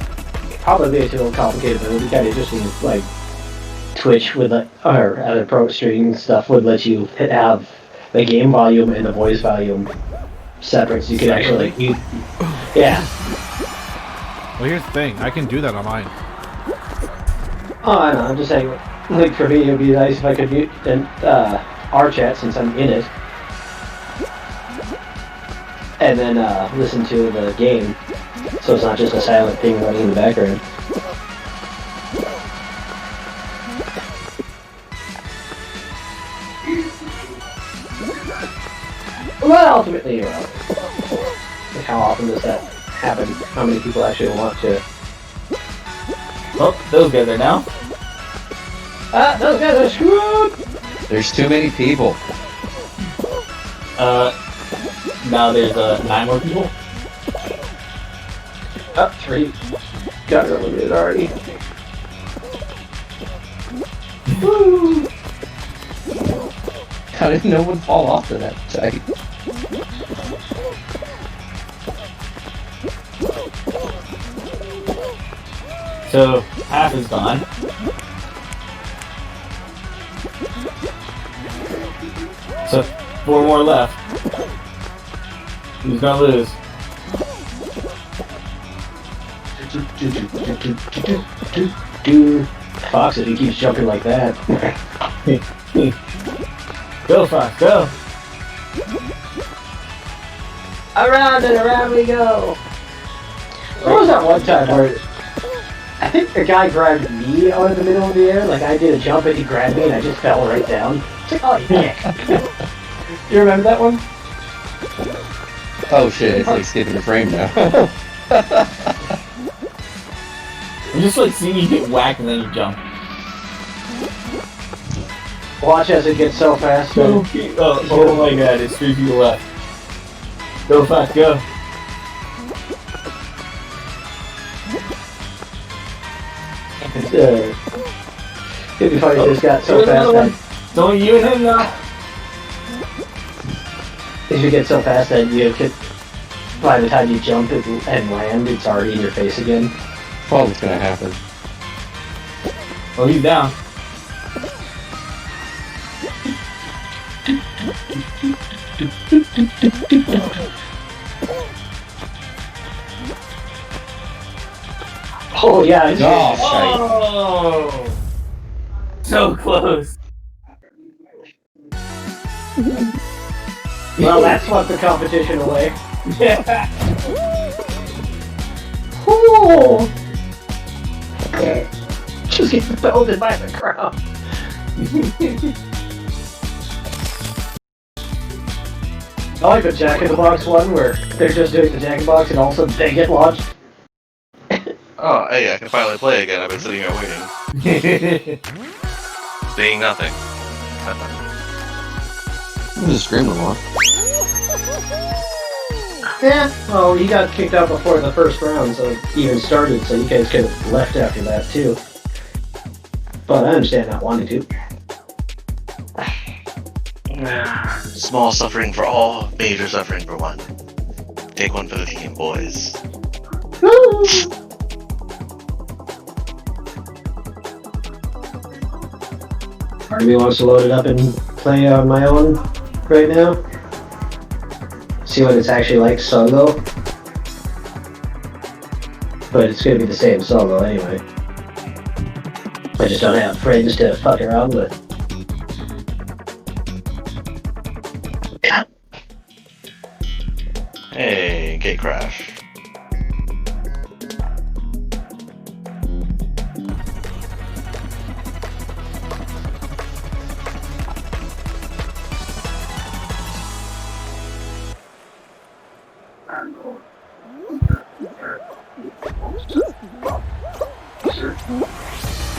Probably it's a little complicated, but it would be kind of interesting if, like, Twitch would let, or other pro streaming stuff would let you have the game volume and the voice volume separate, so you could actually, like, mute. Yeah. Well, here's the thing. I can do that on mine. Oh, I know, I'm just saying, like, for me, it would be nice if I could mute our chat since I'm in it. And then listen to the game, so it's not just a silent thing running in the background. Well, ultimately, like how often does that happen? How many people actually want to? Oh, those guys are down. Those guys are screwed! There's too many people. Now there's 9 more people. Up 3. Got eliminated already. Woo! How did no one fall off to that tight? So half is gone. So 4 more left. Who's gonna lose? Dude, Fox, if he keeps jumping like that. Go, Fox, go! Around and around we go! There was that one time where I think a guy grabbed me out of the middle of the air, like I did a jump and he grabbed me and I just fell right down. It's like, oh, yeah. You remember that one? Oh shit, it's like skipping a frame now. I'm just like seeing you get whacked and then you jump. Watch as it gets so fast. Oh my god, it's 3 people left. Go, Fox, go! It'd be funny if this got so fast that It's only you and him now. if you get so fast that you could, by the time you jump and land, it's already in your face again. Probably what's gonna happen. Oh, he's down. Oh yeah, it's Oh! So close. well, that swept the competition away. Yeah. Oh! Just get belted by the crowd. I like the Jack in the Box one where they're just doing the Jack in the Box and all of a sudden they get launched. Oh, hey, I can finally play again. I've been sitting here waiting. Seeing nothing. I'm just screaming more. Yeah, well, he got kicked out before the first round, so it even started, so you guys could have left after that, too. But I understand not wanting to. Small suffering for all, major suffering for one. Take one for the team, boys. Part of me wants to load it up and play on my own right now. See what it's actually like solo. But it's gonna be the same solo anyway. I just don't have friends to fuck around with. Hey, gate crash.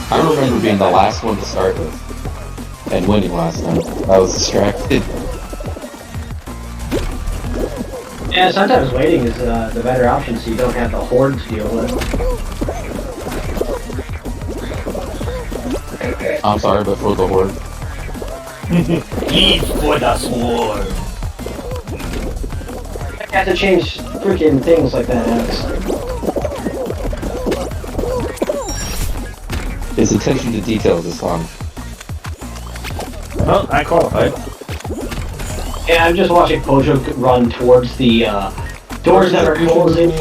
I remember being the last one to start with and winning last time. I was distracted. Yeah, sometimes waiting is the better option so you don't have the horde to deal with. I'm sorry, but for the horde. Leave for the sword. You have to change freaking things like that, Alex. His attention to details is fun. Well, I qualified. Yeah, I'm just watching Pojo run towards the doors that are closing.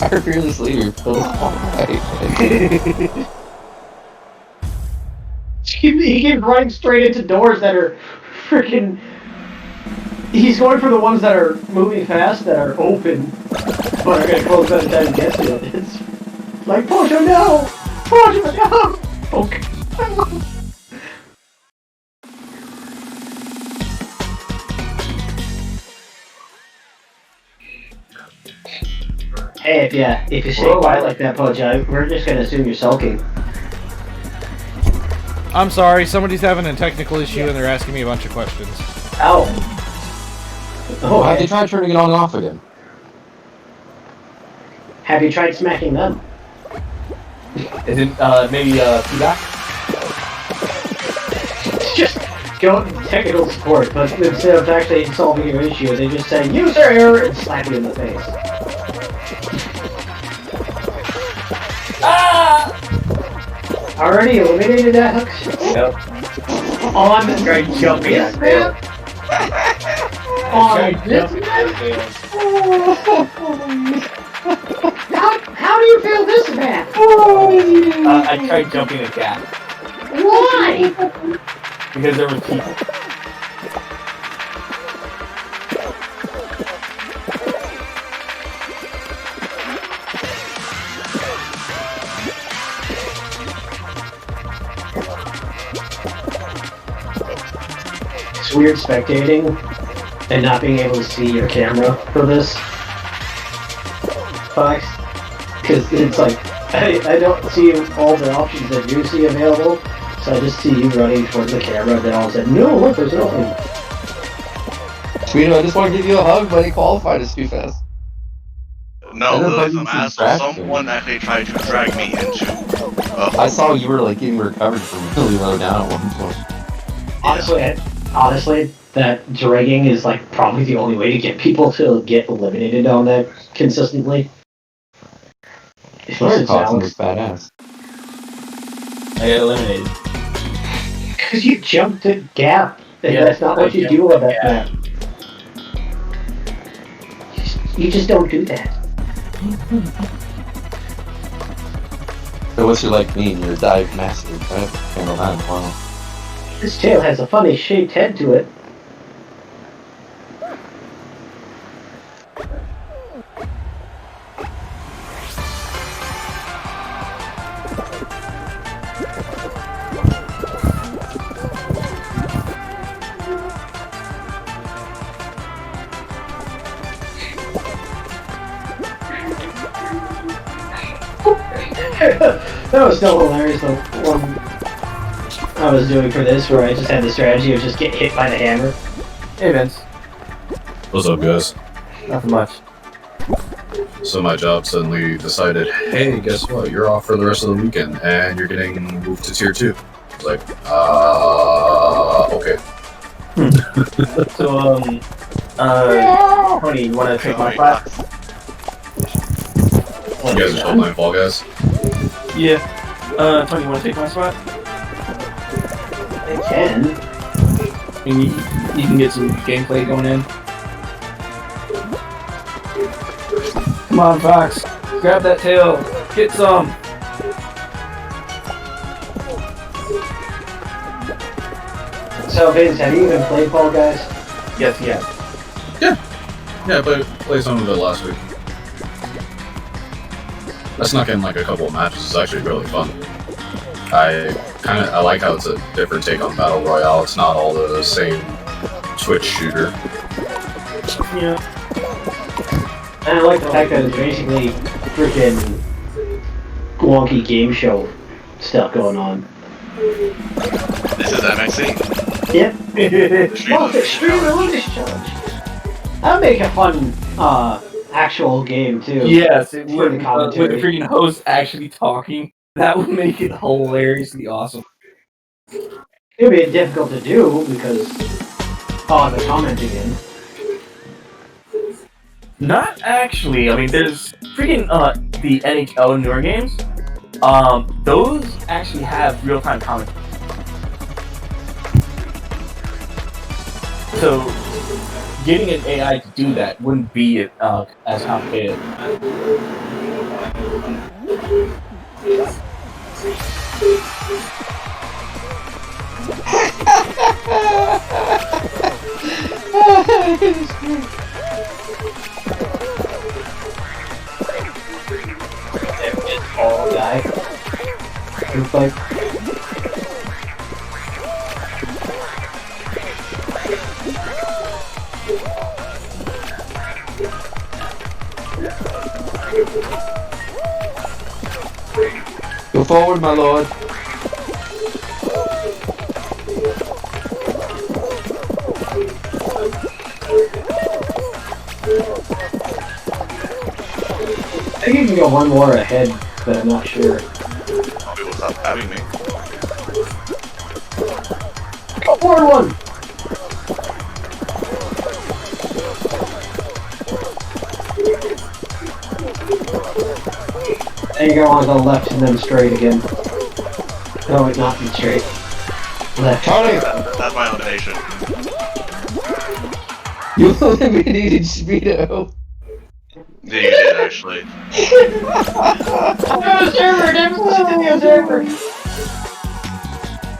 Our fearless leader. He keeps running straight into doors that are freaking. He's going for the ones that are moving fast, that are open, but are gonna close by the time he gets to it. It's like, Pojo, no! Pojo, no! Okay. Hey, if you stay quiet like that, Pudge, we're just gonna assume you're sulking. I'm sorry, somebody's having a technical issue and they're asking me a bunch of questions. Ow. Oh, Why have they tried turning it on and off again? have you tried smacking them? Is it maybe feedback? Just go technical support, but instead of actually solving your issue, they just say user error and slap you in the face. Ah! Already eliminated that hook? Yep. On the great jumping Yeah, map? On this map? How do you feel this map? I tried jumping a gap Why? because there were people. It's weird spectating and not being able to see your camera for this. Fox. Because it's like, I don't see all the options that you see available, so I just see you running towards the camera, and then all of a sudden, no, look, there's nothing. Tweeto, I just want to give you a hug, but he qualified us too fast. No, And then there was fucking some some asshole. trash Someone can. actually tried to drag me into. I saw you were like getting recovered from really low down at one point. Honestly, that dragging is like probably the only way to get people to get eliminated on that consistently. Fire costume was badass. I got eliminated. Because you jumped the gap, and Yeah, that's not I what you jumped do with the that map. You just don't do that. So what's your like me? You're a dive master, right? Handle that. Wow. This tail has a funny shaped head to it. That was so hilarious, the one I was doing for this, where I just had the strategy of just get hit by the hammer. Hey Vince, What's up, guys? nothing much. So my job suddenly decided, hey, guess what? You're off for the rest of the weekend, and you're getting moved to tier 2. I was like, okay. So Tony, you want to take my spot? You guys are still playing Fall Guys? Yeah. Tony, you want to take my spot? They can. I mean, you can get some gameplay going in. Come on, Fox. Grab that tail. Get some. So, Vince, have you even played Fall Guys? Yes, yes. Yeah, I played some of it last week. I snuck in like a couple of matches. It's actually really fun. I like how it's a different take on Battle Royale. It's not all the same Twitch shooter. Yeah. And I like the fact that it's basically freaking wonky game show stuff going on. This is MXC. Yep. Extreme Well, it's Extreme Elimination Challenge. That'd make a fun, actual game, too. Yes, it For would. the With the commentary. freaking host actually talking, that would make it hilariously awesome. It'd be difficult to do, because, the commenting in. Not actually. I mean, there's freaking the NHL newer games. Those actually have real-time commentary. So, getting an AI to do that wouldn't be as complicated. Tall guy. Looks like. Go forward, my lord. I think you can go one more ahead, but I'm not sure. People stop having me. Go forward one! And you go on the left and then straight again. No, wait, not straight. Left. Tony! That's my elimination. You eliminated Speedo. Yeah, you did actually. Observer! Never listen to the observer!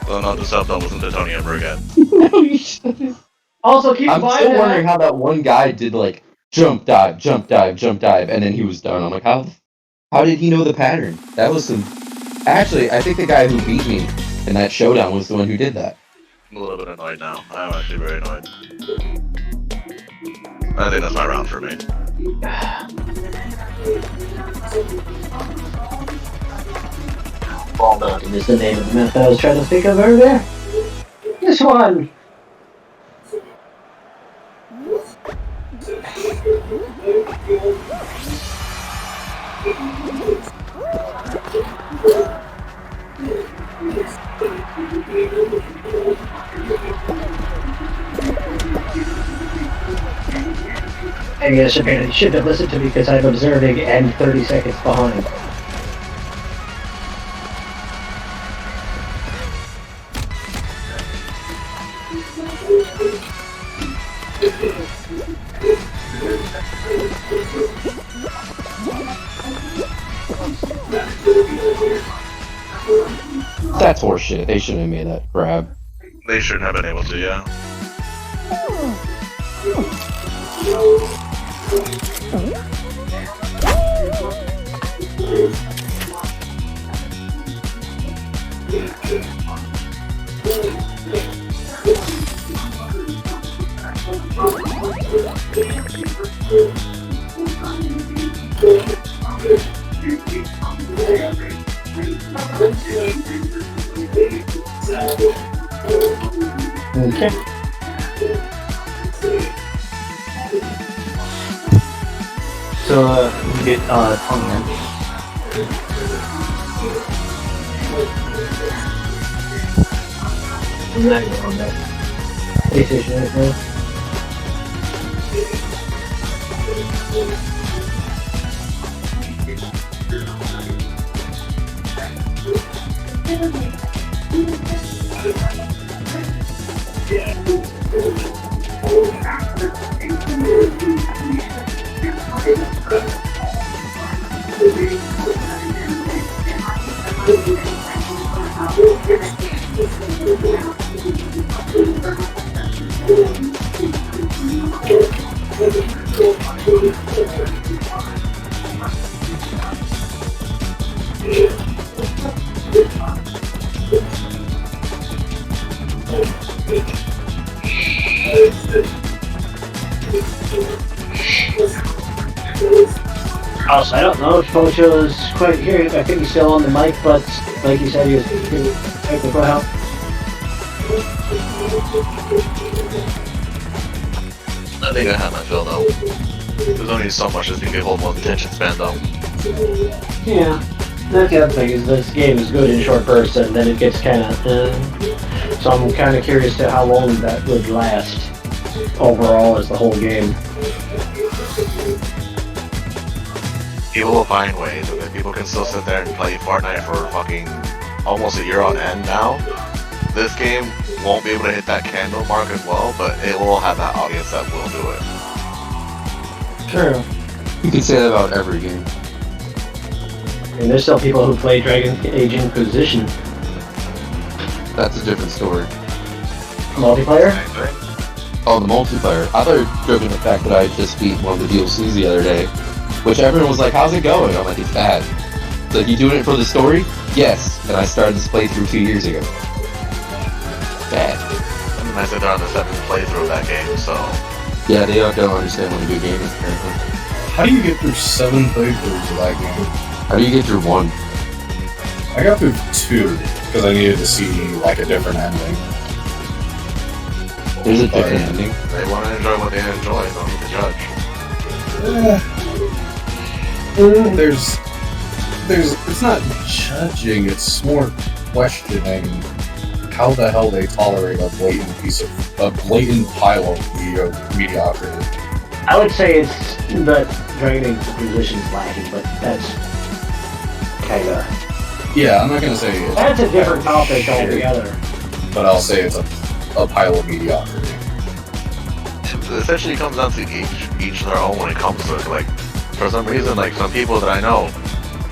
Well, not the stuff that wasn't Tony ever again. No, you shouldn't. Also, keep in I'm mind still that wondering how that one guy did like jump dive, jump dive, jump dive, and then he was done. I'm like, how did he know the pattern? That was some. Actually, I think the guy who beat me in that showdown was the one who did that. I'm a little bit annoyed now. I'm actually very annoyed. I think that's my round for me. Ball mountain is the name of the map I was trying to think of earlier. This one! I guess you should have listened to me because I'm observing and 30 seconds behind. That's horseshit. They shouldn't have made that grab. They shouldn't have been able to, yeah. Okay. So, we get, 20 then. PlayStation right now. Also, I don't know if Pocho is quite here. I think he's still on the mic, but like you said, he was technical help. I think I have my fill though. There's only so much this thing can hold one's attention span though. Yeah. That's the other thing, is this game is good in short bursts and then it gets kind of... so I'm kind of curious to how long that would last overall as the whole game. People will find ways, and if people can still sit there and play Fortnite for fucking almost a year on end now, this game won't be able to hit that candle mark as well, but it will have that audience that will do it. True. You can say that about every game. And there's still people who play Dragon Age Inquisition. That's a different story. Multiplayer? Oh, the multiplayer. I thought you were joking the fact that I just beat one of the DLCs the other day, which everyone was like, how's it going? I'm like, it's bad. It's like, you doing it for the story? Yes. And I started this playthrough 2 years ago. Bad. And I said they're on the 7th playthrough of that game, so... Yeah, they don't understand what a good game is, apparently. How do you get through 7 playthroughs of that game? How do you get through 1? I got through 2 because I needed to see like a different ending. There's a different ending. They want to enjoy what they enjoy, don't need to judge. It's not judging, it's more questioning how the hell they tolerate a blatant pile of mediocrity. I would say it's the Dragon Age position's lacking, but that's kinda... Yeah, I'm not gonna say it's That's a different topic altogether. but I'll say it's a pile of mediocrity. It essentially comes down to each their own when it comes to it. Like, for some reason, like some people that I know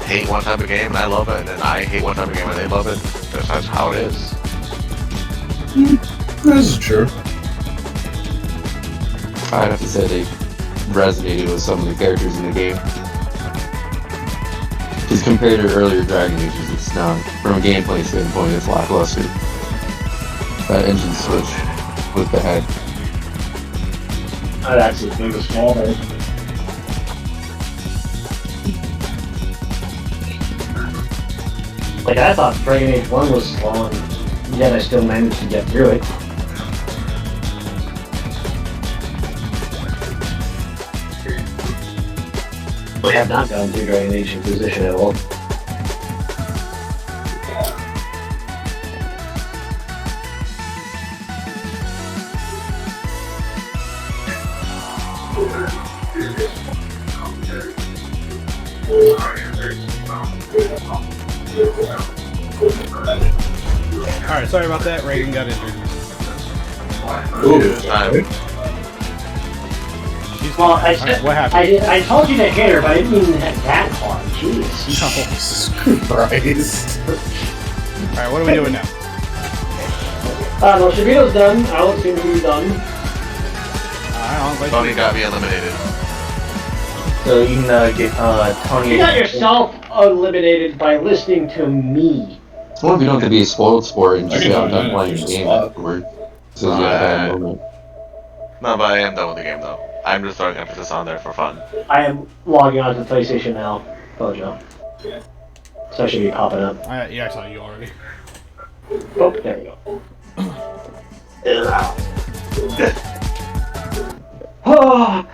hate one type of game and I love it, and then I hate one type of game and they love it. That's how it is. This is true. I'd have to say they resonated with some of the characters in the game. Because compared to earlier Dragon Ages, it's not, from a gameplay standpoint, it's lackluster. That engine switch was bad. That's his biggest fault. Like, I thought Dragon Age 1 was long, yet I still managed to get through it. I have not gone through Dragon Age Inquisition at all. Alright, sorry about that. Reagan got injured. Well, I Alright, said, what happened? I told you to hit her, but I didn't mean to hit that hard. Jeez. Jesus Christ. Alright, what are we doing now? No, Shabito's done. Alex seems to be done. Alright, Tony got me eliminated. So you can get Tony. You got yourself eliminated by listening to me. Well, if you don't have to be a spoiled sport and just I get can done do playing it. the game afterward. So you got a bad moment. No, but I am done with the game though. I'm just throwing emphasis on there for fun. I am logging on to PlayStation now, Bojo. So I should be popping up. yeah, I saw you already. Oh, there you go. Oh.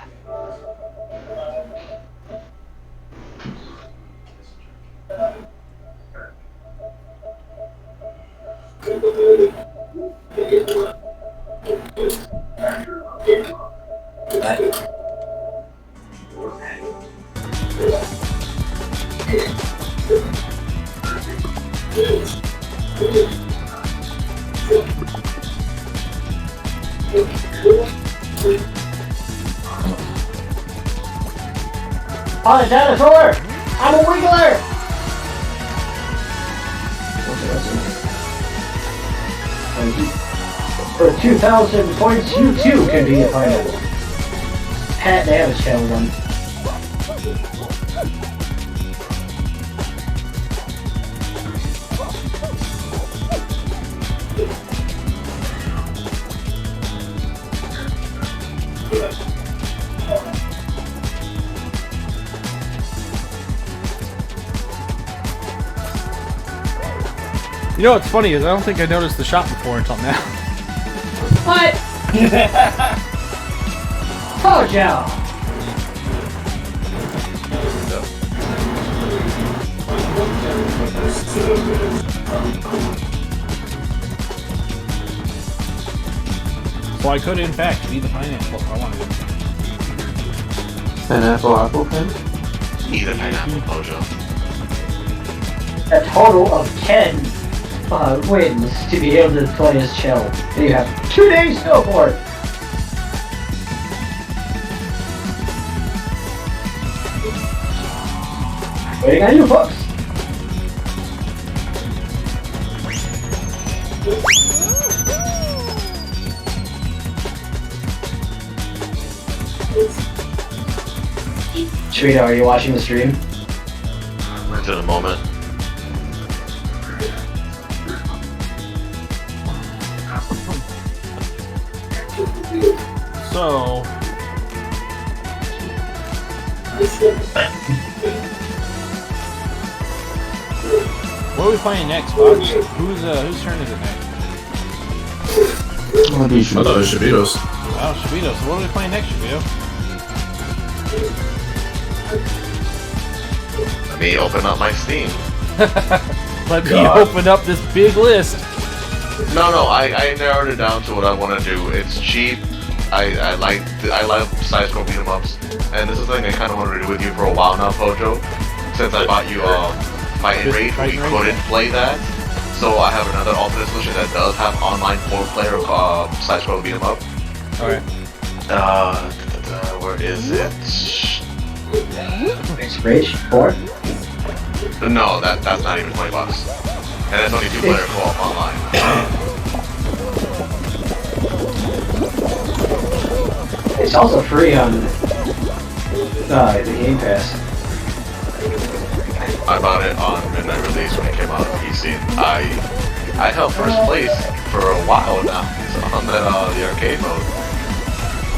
Oh, dinosaur! I'm a wiggler! For 2,000 points, you too can be a pineapple. Pat Davis channel one. You know what's funny is I don't think I noticed the shot before until now. What? Bojo! So I could, in fact, be the pineapple if I wanted to. Pineapple apple pen? Eat a pineapple, Bojo. A total of 10 wins to be able to play as Chell. And you have 2 days to go for it. Waiting on you, folks. Sharita, are you watching the stream? Into the moment. So, What are we playing next, Fox? Whose turn is it next? I thought it was Shabitos. Oh, Shabito. So what are we playing next, Shabito? Let me open up my Steam. Let me God. open up this big list. No, I narrowed it down to what I want to do. It's cheap. I love side-scroll beat 'em ups, and this is something I kind of wanted to do with you for a while now, Pojo. Since I bought you Fight and Rage, we couldn't play that, so I have another alternate solution that does have online 4-player side-scroll beat 'em up. Alright. Where is it? Rage 4. No, that's not even $20, and it's only 2-player co-op online. It's also free on the Game Pass. I bought it on midnight release when it came out on PC. I held first place for a while now on the arcade mode.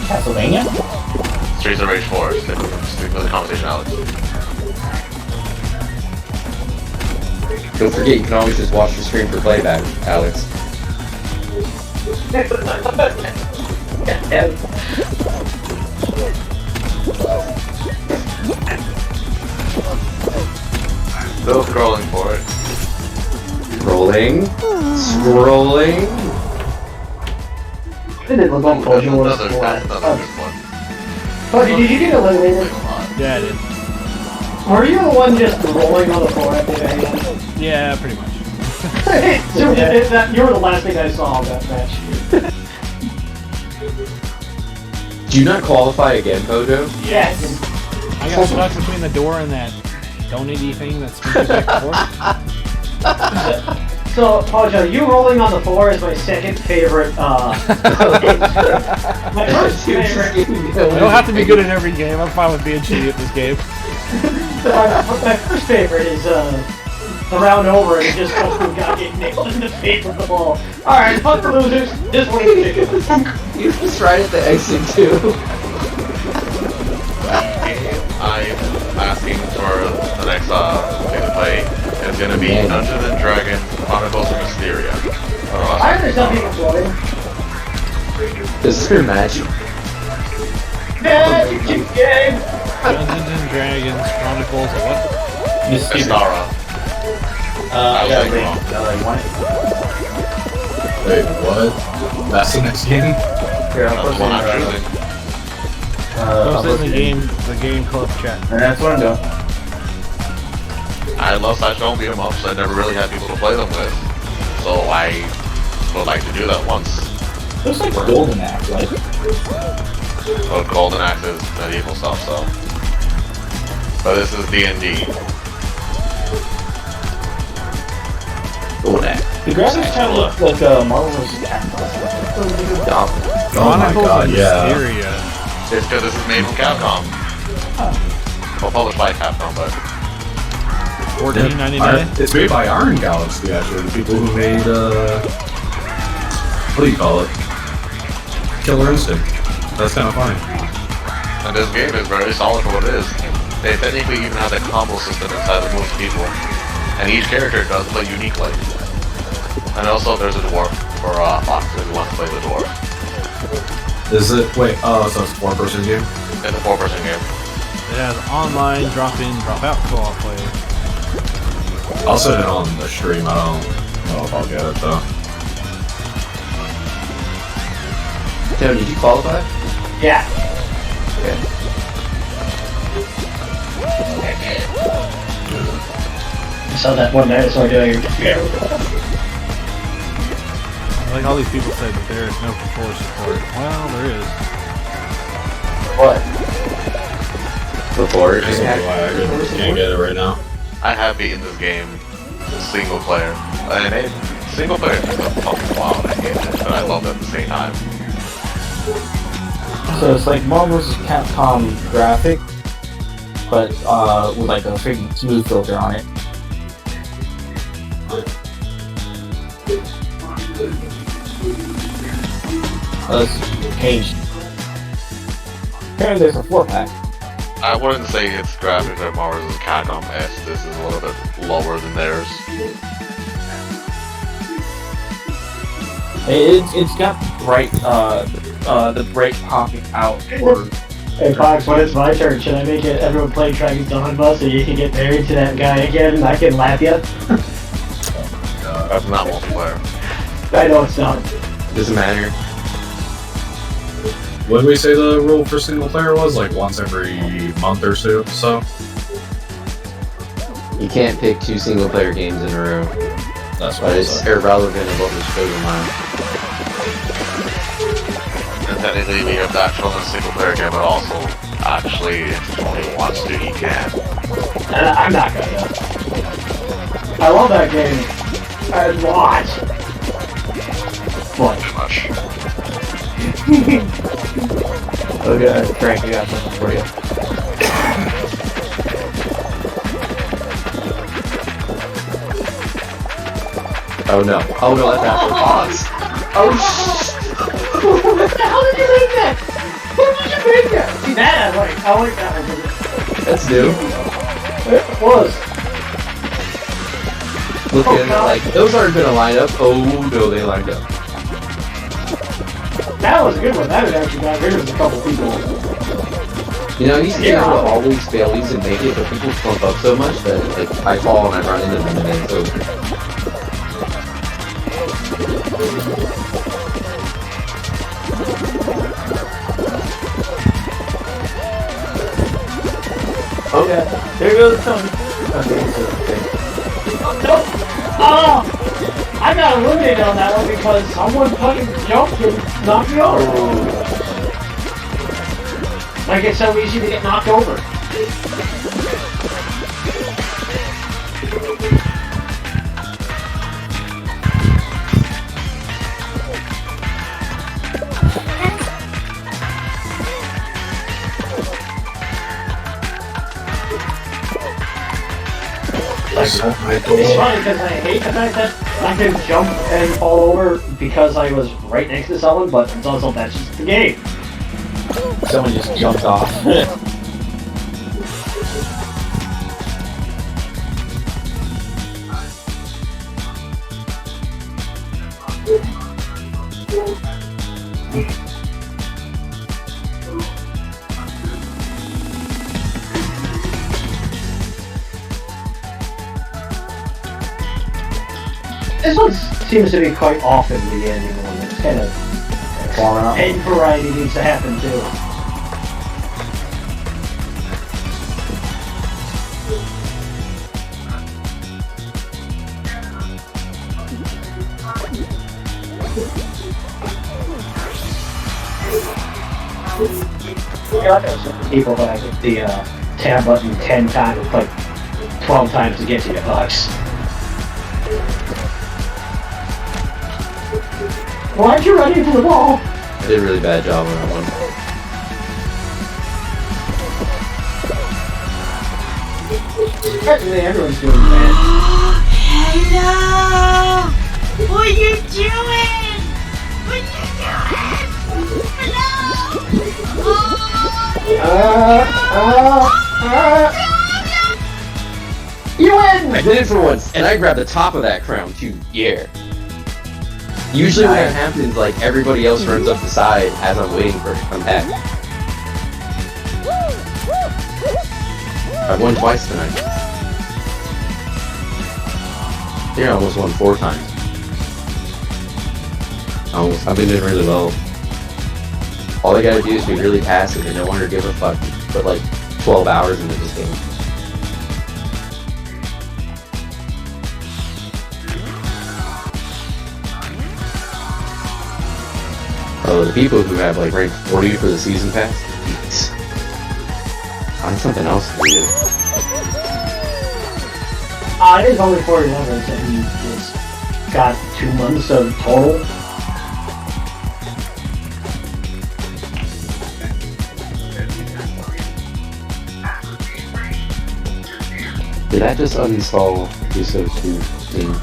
Castlevania? Streets of Rage 4. Stick with the conversation, Alex. Don't forget, you can always just watch the screen for playback, Alex. Still scrolling for it. Scrolling. Scrolling. Didn't look like That's Pojo was another good one. Pojo, did you get eliminated? Yeah, I did. Were you the one just rolling on the floor at the end? Yeah, pretty much. So you were the last thing I saw of that match. Do you not qualify again, Pojo? Yes. I got stuck between the door and that donut-y thing that's moving back and forth. So, Pojo, you rolling on the floor is my second favorite, My first favorite... I don't have to be good at every game. I'm fine with being shitty at this game. My first favorite is, the round over and just fucking got get nailed in the face with the ball. Alright, fuck the losers. Just win the ticket. You just right at the exit, too. I'm asking for the next thing to play. It's gonna be Dungeons and Dragons Chronicles of Mysteria. I understand people floating. This is magic. Magic game! Dungeons and Dragons Chronicles of what? Mystara. I got a link. Wait, what? That's the next game? Here, I'll That's post the one I'm it. choosing. I'll Post post it in it. the game club chat. And that's what I'm doing. I love side-scroll beat 'em ups. I never really had people to play them with, so I would like to do that once. Looks like Golden Axe, like. But Golden Axe is medieval stuff, so. But this is D&D. Golden Axe. The graphics kind of look like Marvel vs. Capcom. Oh my god, yeah. Mysteria. It's because this is made from Capcom. Well, published by Capcom, but $14.99. It's made by Iron Galaxy, actually. The people who made, what do you call it? Killer Instinct. That's kind of funny. and this game is very solid for what it is. They technically even have a combo system inside of most people, and each character does play uniquely. And also, there's a dwarf for Fox if you want to play the dwarf. Is it, wait, oh, so it's a 4-person game? It's a 4-person game. It has online, drop-in, drop-out co-op play. I'll set it on the stream, I don't know if I'll get it though. Tim, did you qualify? Yeah. Okay. I saw that one night, so I did. Like all these people said that there is no controller support. Well, there is. What? Before it That's why I can't get it right now. I have beaten this game single player, and single player is a fucking wild. I hate it, but I love it at the same time. So it's like Marvel vs. Capcom graphic, but with like a freaking smooth filter on it. Let's change. Apparently there's a 4-pack. I wouldn't say its graphics are Mars is Capcom S. This is a little bit lower than theirs. It's got bright, the bright popping out for. Hey Fox, when it's my turn, should I make it everyone play Dragon's Dawn Bus so you can get married to that guy again and I can laugh you? That's not multiplayer. I know it's not. Doesn't matter. What did we say the rule for single player was? Like once every month or so? You can't pick 2 single player games in a row. That's what But I it's said. irrelevant of what was chosen last. And technically, if that's from a single player game, but also actually, if Tony wants to, he can. I'm not gonna. I love that game. A lot. What? Too much. Okay, Frank, I got something for you. Oh no. Oh no, that's after Fox. Oh what the hell did you make that? Who did you make that? See that I like that one. That's new. It was. Look at it like, those aren't gonna line up. Oh no, they lined up. That was a good one. That had actually got rid of a couple people. You know, these games will always fail these and make it, but people clump up so much that like I fall and I run into them and then it's over. Okay, there goes Tony. Okay, No! Oh! I got eliminated on that one because someone fucking jumped and knocked me over. Like it's so easy to get knocked over. It's funny because I hate the fact that I can jump and fall over because I was right next to someone, but it's also that's just the game. Someone just jumped off. This one seems to be quite often the ending one. It's kind of Falling off. and variety needs to happen too. Yeah, like those people that I hit the tab button 10 times, like 12 times to get to your bucks. Why aren't you running to the ball? I did a really bad job on that one. Actually, everyone's doing bad. Hello! What are you doing? What are you doing? Hello! You win! I did it for once, and I grabbed the top of that crown too. Yeah. Usually when that happens, like everybody else runs up the side as I'm waiting for it to come back. I've won twice tonight. I think I almost won 4 times. I've been doing really well. All I gotta do is be really passive and no one to give a fuck. Put like 12 hours into this game. Oh, the people who have like rank 40 for the season pass, geez. Find something else to do. It is only 40 levels and it's got 2 months of total. Did I just uninstall Uso 2 thing?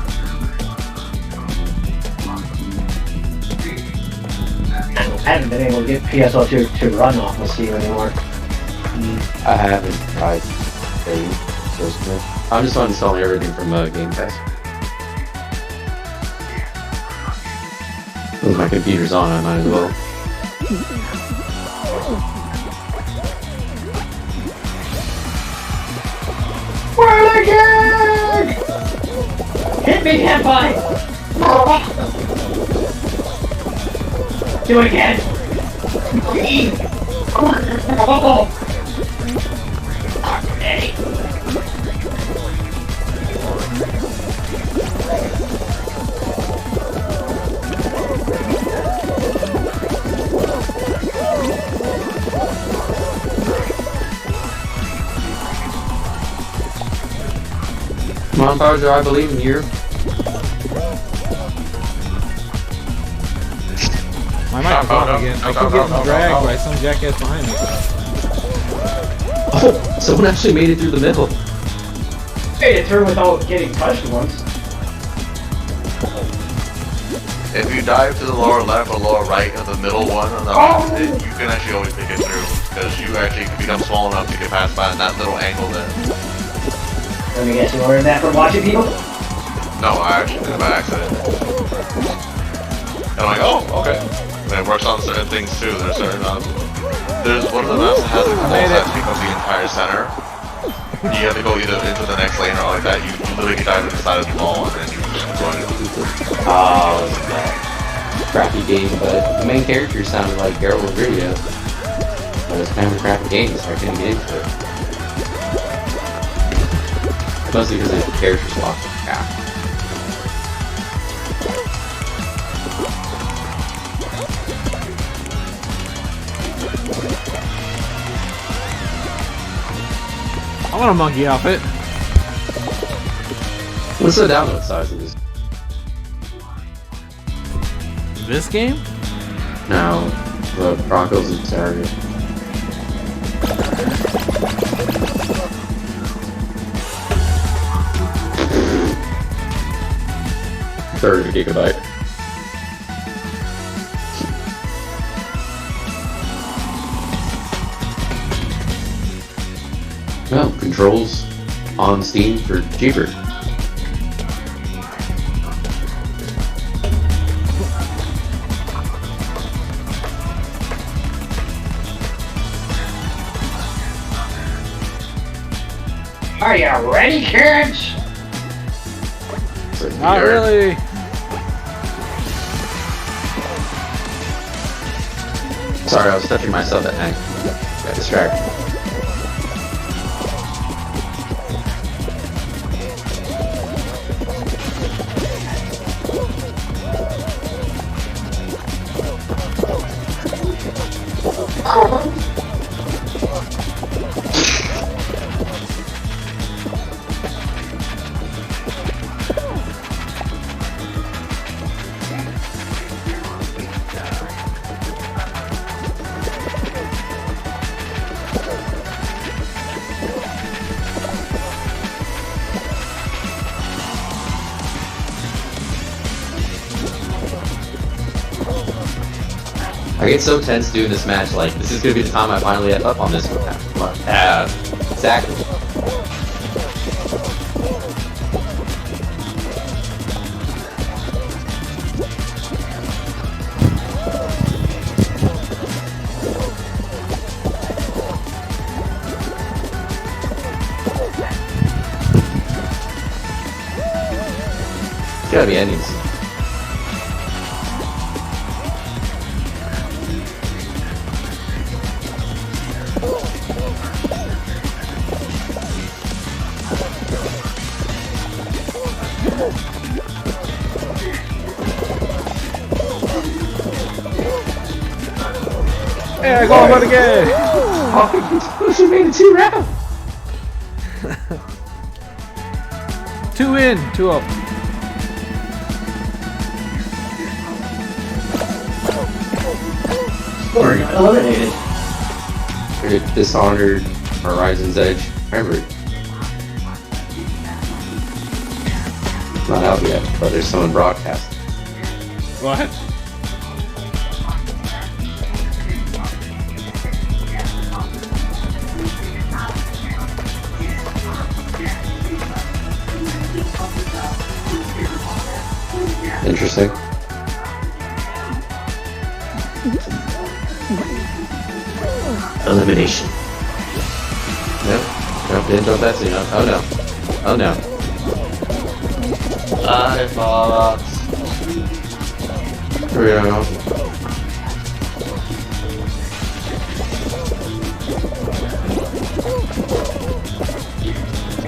I haven't been able to get PSO2 to run off of Steam anymore. I haven't tried playing personally. I'm just uninstalling everything from Game Pass. Since my computer's on, I might as well. Where the kick? Hit me, Henpai! Do it again! Oh! Hey! Come on, Bowser, I believe in you. My mic is on again. I keep getting dragged by some jackass behind me. Oh, someone actually made it through the middle. Made it through without getting touched once. If you dive to the lower left or lower right of the middle one on the map, you can actually always make it through. Because you actually become small enough to get past by that little angle there. Let me guess, you learned that from watching people? No, I actually did it by accident. And I'm like, oh, okay. And it works on certain things too. There's certain there's one of the maps that has like the wall that becomes the entire center. You have to go either into the next lane or like that. You literally can dive to the side of the wall and then you just join it. Oh, that crappy game, but the main character sounded like Geralt of Rivia. But it's kind of a crappy game, so I couldn't get into it. Mostly because the character swap. Yeah. I want a monkey outfit. What's the download size of this? This game? No, the Broncos and Target. 30 gigabyte. Well, controls on Steam for cheaper. Are you ready, kids? Not really. Sorry, I was touching myself at night. Got distracted. I get so tense doing this match, like, this is gonna be the time I finally end up on this one. Exactly. It's gotta be endings. Hey, I got one again! Oh, she made it 2 rounds! 2 in, 2 up. Or got eliminated. Or Dishonored, Horizon's Edge. Remember it. It's not out yet, but there's someone broadcasting. What? Interesting. Elimination. Nope. Nope, didn't jump that soon enough. Oh no. Oh no. Fox. Here we go.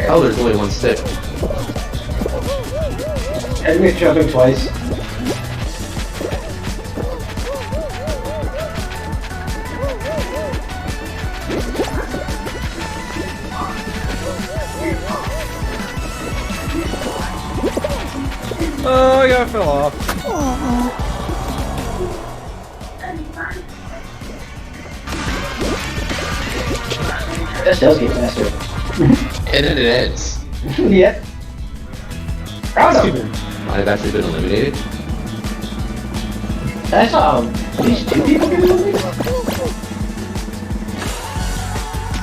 Oh, there's only one stick. Enemy jumping twice. Oh, I got fell off. This does get faster. And then it ends. Yeah. Proud of him. Might have actually been eliminated. I saw at least 2 people get eliminated.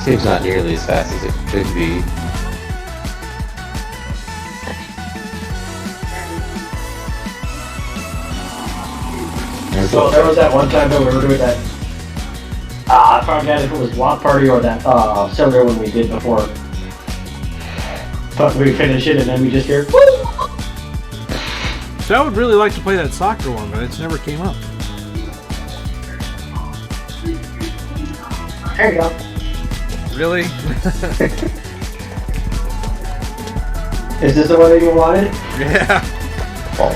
Seems not nearly as fast as it could be. So there was that one time that we were doing that. I forgot if it was Walk Party or that cylinder one we did before. But we finish it and then we just hear woo! So I would really like to play that soccer one, but it's never came up. There you go. Really? Is this the one that you wanted? Yeah. Oh,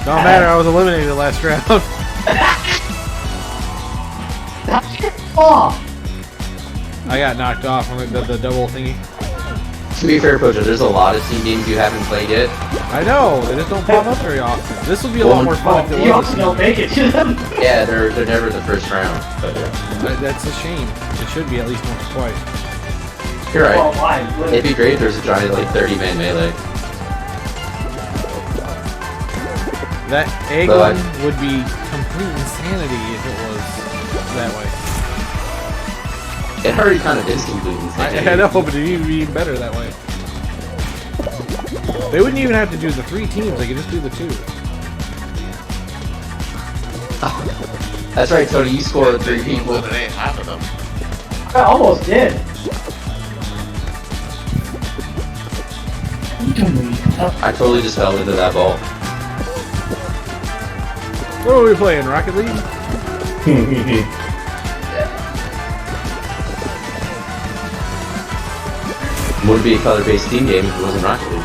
Don't matter, I was eliminated last round. Oh! I got knocked off on the double thingy. to be fair, Pojo, there's a lot of Steam games you haven't played yet. I know, they just don't pop up very often. This would be a lot more fun if it You was. also don't make it to them. Yeah, they're never the first round. But That's a shame. It should be at least once or twice. you're Well, right. why? It'd be great if there's a giant like 30-man melee. That egg But one would be complete insanity if it was that way. It already kind of is complete insanity. I know, but it'd be even better that way. They wouldn't even have to do the 3 teams, they could just do the 2. That's right, Tony. You scored 3 You people. eliminate half of them. I almost did. I totally just fell into that ball. What are we playing, Rocket League? Would be a color-based team game if it wasn't Rocket League.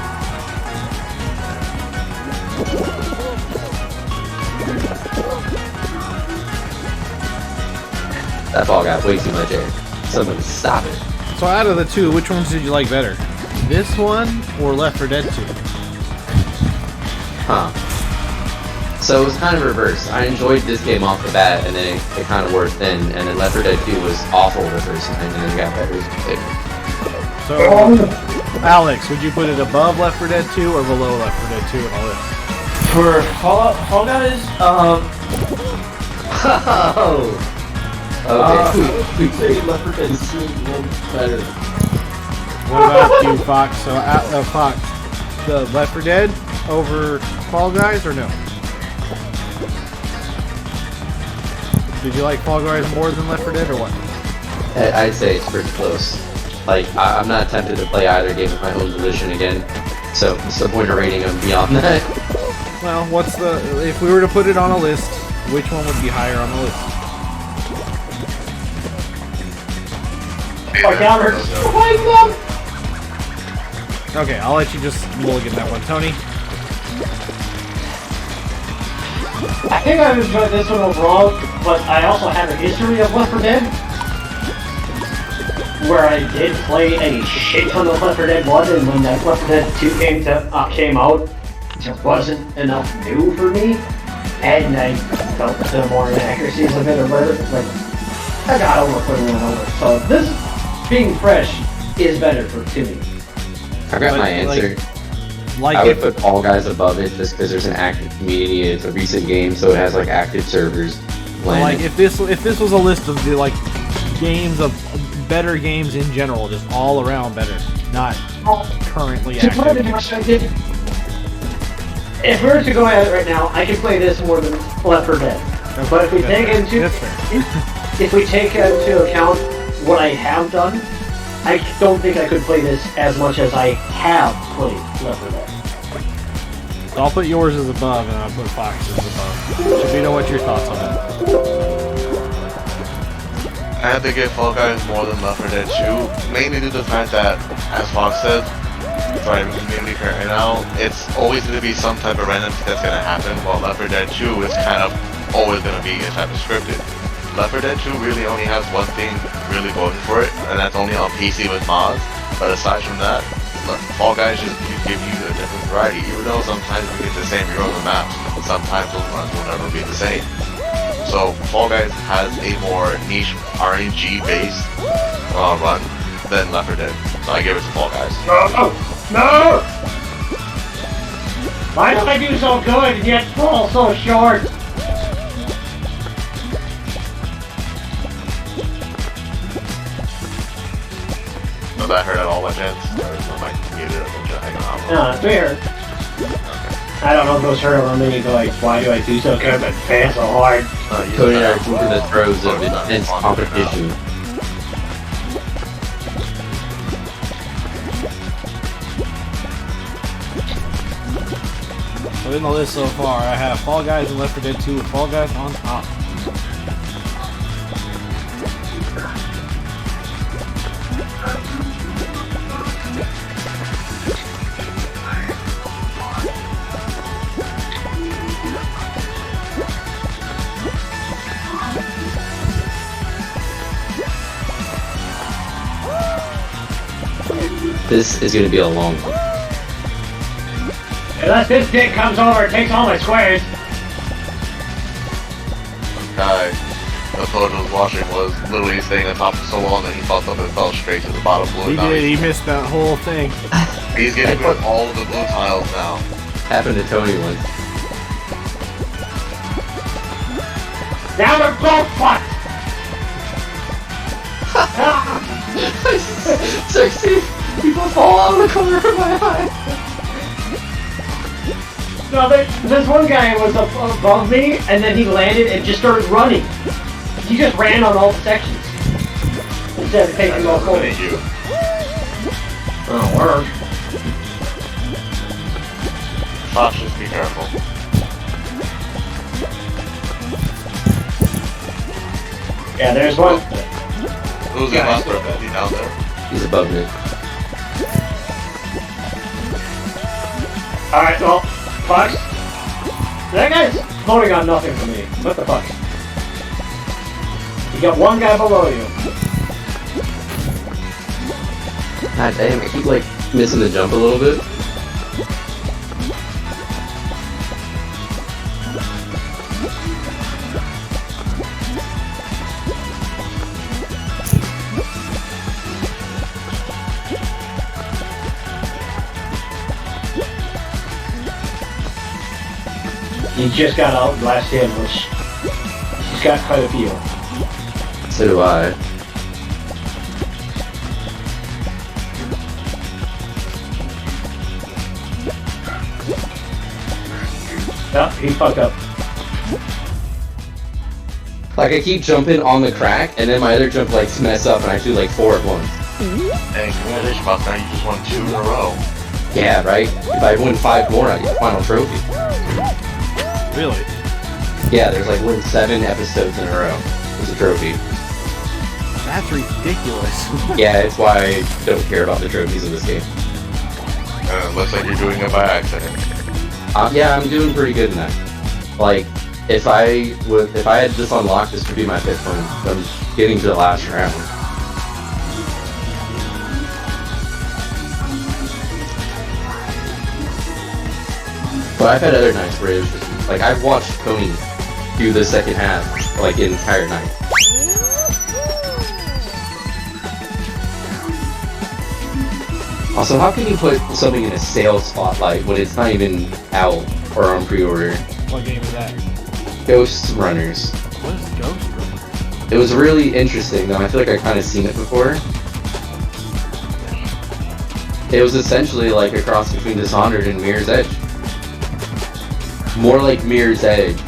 That ball got way too much air. Somebody stop it. So out of the 2, which ones did you like better? This one or Left 4 Dead 2? Huh. So it was kind of reversed. I enjoyed this game off the bat, and then it kind of wore thin, and then Left 4 Dead 2 was awful the first time, and then it got better. So, Alex, would you put it above Left 4 Dead 2 or below Left 4 Dead 2 and all this? For Fall Guys, Oh! we'd say Left 4 Dead 2 is a little better. What about you, Fox? So, Fox, the Left 4 Dead over Fall Guys or no? Did you like Fall Guys more than Left 4 Dead or what? I'd say it's pretty close. Like, I'm not tempted to play either game of my own volition again, so what's the point of rating them beyond that? Well, if we were to put it on a list, which one would be higher on the list? Oh, counters. Okay, I'll let you just mulligan that one. Tony? I think I've enjoyed this one overall, but I also have a history of Left 4 Dead, where I did play a shit ton of Left 4 Dead 1, and when that Left 4 Dead 2 came out, there wasn't enough new for me, and I felt the more inaccuracies of it or whatever, like, I got over putting one over. So this, being fresh, is better to me. I got my answer. Like I would if, put Fall Guys above it just because there's an active community. It's a recent game, so it has like active servers. like if this was a list of the like games of better games in general, just all around better, not currently To put it active. in perspective, if we were to go at it right now, I could play this more than Left 4 Dead. But if we take into account what I have done, I don't think I could play this as much as I have played Left 4 Dead. So I'll put yours as above, and I'll put Fox's above. Shabito, what's your thoughts on that? I have to give Fall Guys more than Left 4 Dead 2, mainly due to the fact that, as Fox said, sorry, I'm community current right now, it's always going to be some type of random thing that's going to happen, while Left 4 Dead 2 is kind of always going to be a type of scripted. Left 4 Dead 2 really only has one thing really going for it, and that's only on PC with mods, but aside from that, Fall Guys just give you a different variety, even though sometimes we get the same heroes and maps, sometimes those runs will never be the same. So Fall Guys has a more niche RNG based run than Left 4 Dead. So I give it to Fall Guys. No! Why do I do so good and yet fall so short? Does that hurt at all by chance? Or is the mic muted? No, it's weird. I don't know if those hurt on me. Go like, why do I do so good but fail so hard? Cody and I are into the throes of intense competition. So in the list so far, I have Fall Guys and Left 4 Dead 2 with Fall Guys on top. This is going to be a long one. Unless this dick comes over and takes all my squares. Guy, the photo was watching was literally staying on top for so long that he thought something fell straight to the bottom blue. He did, he missed that whole thing. He's getting rid of all of the blue tiles now. Happened to Tony once. Now they're both fucked! So see, people fall out of the corner of my eye. No, this one guy was above me, and then he landed and just started running. He just ran on all the sections. Instead of taking all forward. You. Oh, work. Fox, just be careful. Yeah, there's one. Who's in last row? Is he down there? He's above me. Alright, well, Fox. That guy's voting on nothing for me. What the fuck? You got one guy below you. God damn, I keep like missing the jump a little bit. He just got outblasted, which he's got quite a few. So do I. No, he fucked up. Like I keep jumping on the crack, and then my other jump like mess up, and I do like 4 at once. Hey, congratulations, Fox. Now you just won 2 in a row. Yeah, right? If I win 5 more, I get the final trophy. Really? Yeah, there's like win 7 episodes in a row. It's a trophy. That's ridiculous. Yeah, it's why I don't care about the trophies in this game. Looks like you're doing it by accident. Yeah, I'm doing pretty good in that. Like, if I had this unlocked, this would be my 5th one. I'm getting to the last round. But I've had other nights where it was just, like, I've watched Tony do the second half, like, an entire night. Also, how can you put something in a sales spotlight when it's not even out or on pre-order? What game is that? Ghost Runners. What is Ghost Runners? It was really interesting, though. I feel like I've kind of seen it before. It was essentially like a cross between Dishonored and Mirror's Edge. More like Mirror's Edge.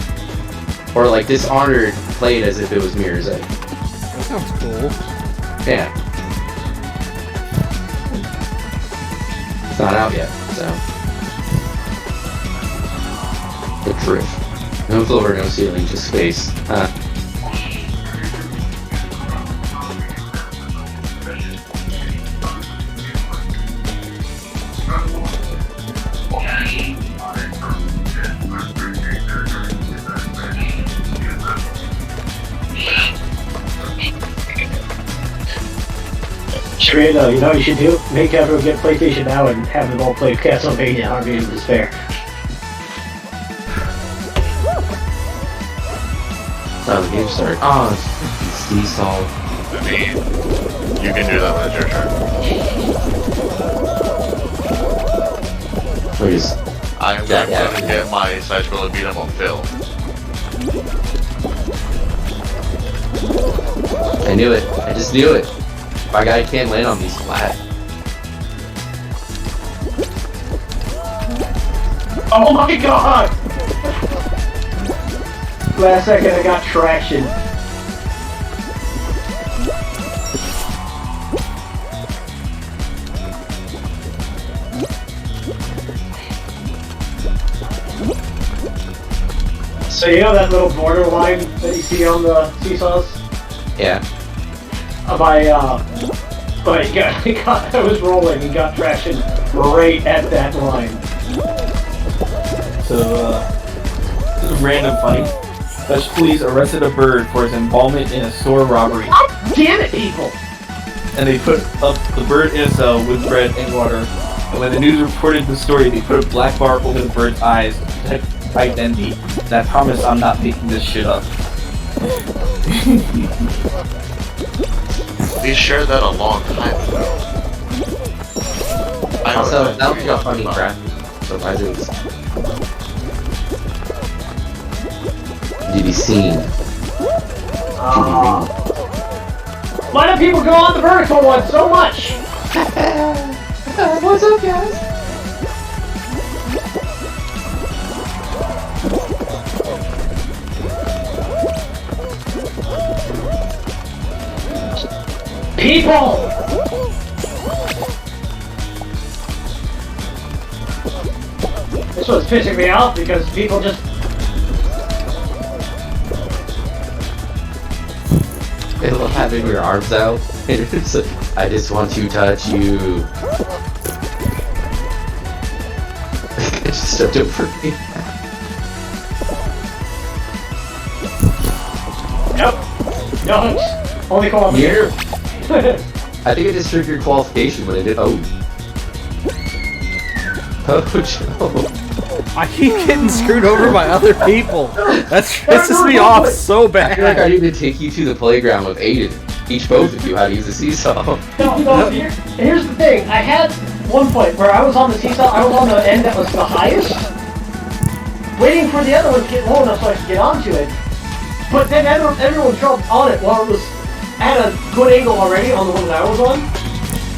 Or like Dishonored played as if it was Mirror's Edge. That sounds cool. Yeah. It's not out yet, so. The drift. No floor, no ceiling, just space. Shredo, you know what you should do? Make everyone get PlayStation Now and have them all play Castlevania Harmony of Despair. Oh, the game started. Oh, it's Seesaw. I mean, you can do that when it's your turn. Please. I'm going to get my side-scroller beat up on Phil. I knew it. I just knew it. My guy can't land on these flat. Oh my god! Last second I got traction. So you know that little border line that you see on the seesaws? Yeah. I was rolling and got traction right at that line. So, this is random funny. Dutch police arrested a bird for his involvement in a store robbery. Oh, damn it, people! And they put up the bird in a cell with bread and water. And when the news reported the story, they put a black bar over the bird's eyes to protect identity. And I promise I'm not making this shit up. We shared that a long time ago. Also, that was a funny crap. So I do this. To be seen. Why do people go on the vertical one so much? What's up, guys? People! This one's pissing me off because people just... They love having your arms out. It's like, I just want to touch you. It's just such a pretty. Nope. No. Only call me Here. I think it just triggered qualification when it did. Oh. Oh, Joe. I keep getting screwed over by other people. That pisses me off so I feel like I bad. need to take you to the playground with Aiden. Teach both of you how to use a seesaw. No, here's the thing. I had one point where I was on the seesaw, I was on the end that was the highest, waiting for the other one to get low enough so I could get onto it. But then everyone jumped on it while it was at a good angle already on the one that I was on.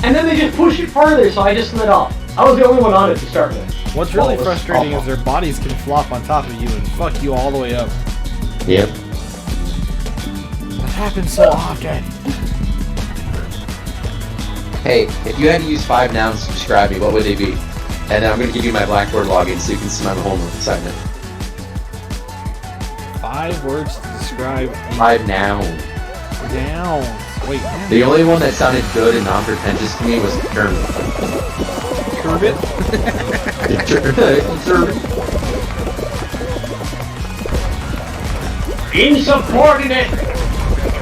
And then they just pushed it further, so I just slid off. I was the only one on it to start with. What's really frustrating is their bodies can flop on top of you and fuck you all the way up. Yep. That happens so often. Hey, if you had to use 5 nouns to describe me, what would they be? And then I'm going to give you my Blackboard login so you can see my homework assignment. 5 words to describe 5 nouns. down. Wait, The only one that sounded good and non-pretentious to me was German. Kerbit? German. Insubordinate!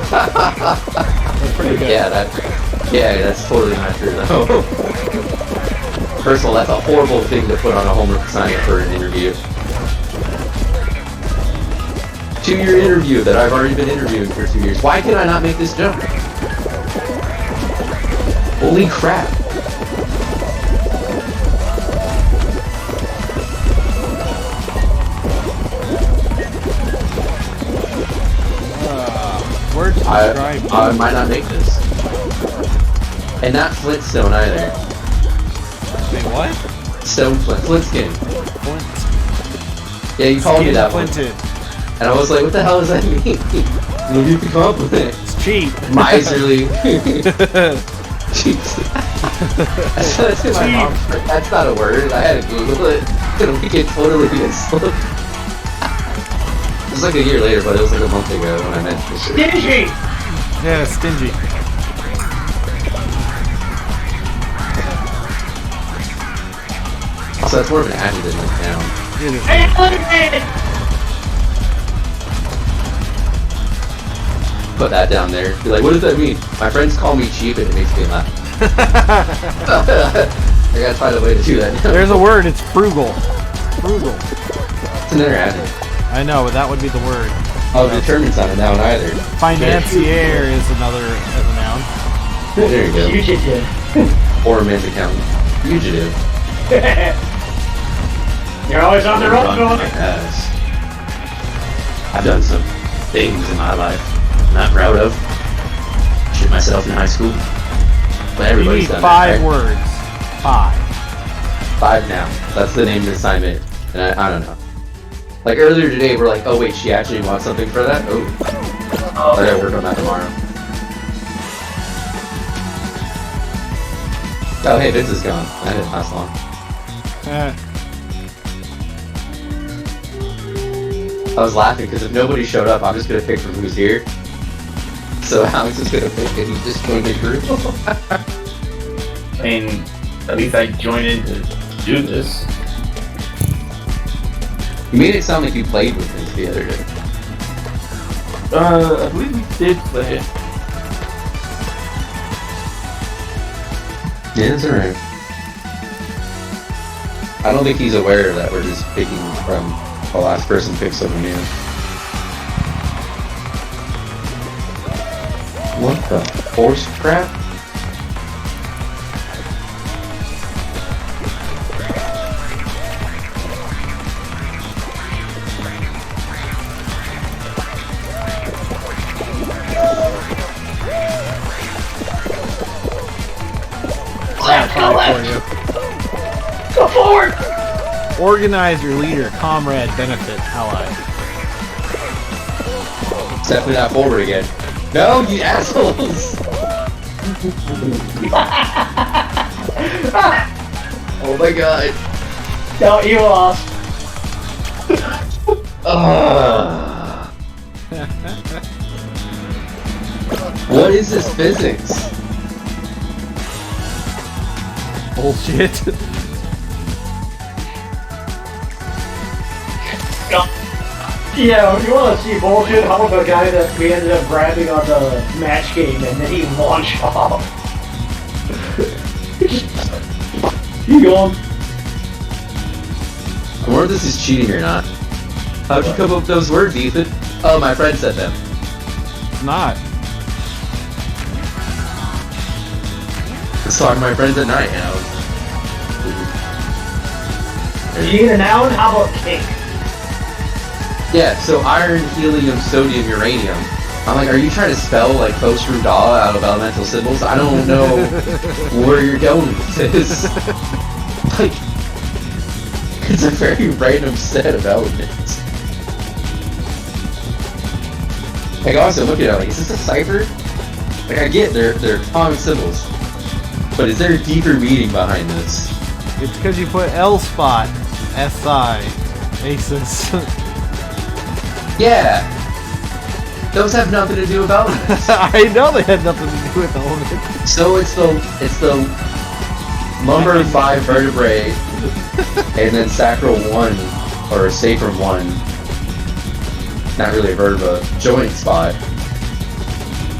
That's pretty good. Yeah, that's totally not true though. First of all, that's a horrible thing to put on a homework assignment for an interview. 2-year interview that I've already been interviewing for 2 years. Why can I not make this jump? Holy crap. Words to describe I might not make this. And not Flintstone either. Wait, what? Stone Flint. Flint skin. Flint. Yeah, you called me that one. Skin-flinted. And I was like, what the hell does that mean? You get the compliment. It's cheap. Miserly. Jeez. I said that to my mom. That's not a word. I had to Google it. And we get totally slip. It was like a year later, but it was like a month ago when I mentioned this shit. Stingy! Yeah, stingy. So that's more of an adjective than a noun. It is. Put that down there. Be like, what does that mean? My friends call me cheap and it makes me laugh. I gotta find a way to do that now. There's a word. It's frugal. Frugal. It's another adjective. I know, but that would be the word. Oh, determine's not a noun either. Financier is another as a noun. There you go. Fugitive. Or man's accountant. Fugitive. You're always on the road, Run going. my ass. I've done some things in my life I'm not proud of. Shit myself in high school. But You everybody's need done 5 that, right? words. 5. 5 now. That's the name of the assignment. And I don't know. Like earlier today, we're like, oh wait, she actually wants something for that? Oh. I gotta work on that tomorrow. Oh hey, Vince is gone. That didn't last long. I was laughing because if nobody showed up, I'm just gonna pick from who's here. So Alex is gonna pick and he just joined the group. I mean, at least I joined in to do this. You made it sound like you played with Vince the other day. I believe we did play it. Yeah, that's alright. I don't think he's aware that we're just picking from the last person picks something new. What the horse crap? Go forward! Organizer, leader, comrade, benefit, ally. It's definitely not forward again. No, you assholes! Oh my god. No, you lost. What is this physics? Bullshit. Yeah, if you want to see bullshit, how about the guy that we ended up grabbing on the match game and then he launched off? You going? I wonder if this is cheating or not. How'd you come up with those words, Ethan? Oh, my friend said them. It's not. I was talking to my friends at night, and I was... Is you a noun? How about kink? Yeah, so iron, helium, sodium, uranium. I'm like, are you trying to spell like post-root out of elemental symbols? I don't know where you're going with this. Like, it's a very random set of elements. Like, honestly, I'm looking at it like, is this a cipher? Like, I get they're common symbols, but is there a deeper meaning behind this? It's because you put L spot, SI, ASUS. Yeah, those have nothing to do with elements. I know they had nothing to do with elements. So it's the lumbar 5 vertebrae, and then sacral 1 or sacrum 1. Not really a vertebra, joint spot.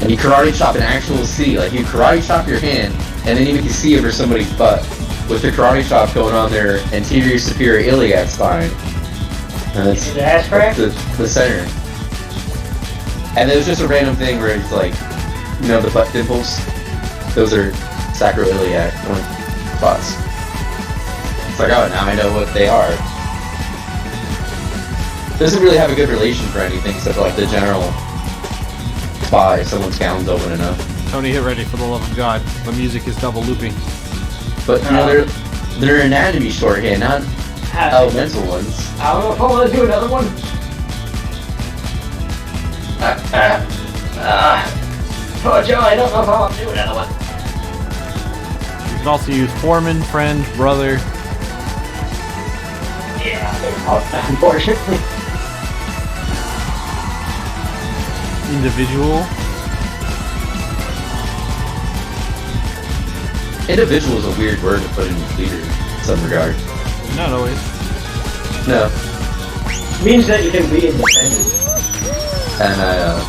And you karate chop an actual C, like you karate chop your hand, and then you make a C over somebody's butt with the karate chop going on their anterior superior iliac spine. And it's The ass crack? the center. And it was just a random thing where it's like, you know, the butt dimples? Those are sacroiliac spots. It's like, oh, now I know what they are. Doesn't really have a good relation for anything except for like the general spot if someone's gown's open enough. Tony, hit ready for the love of God. The music is double looping. But you know, they're anatomy shorthand, not Elemental ones. I don't know if I want to do another one. Oh, Joe, I don't know if I want to do another one. You can also use foreman, friend, brother. Yeah, unfortunately. Individual. Individual is a weird word to put in leader in some regard. Not always. No. Means that you can be independent. And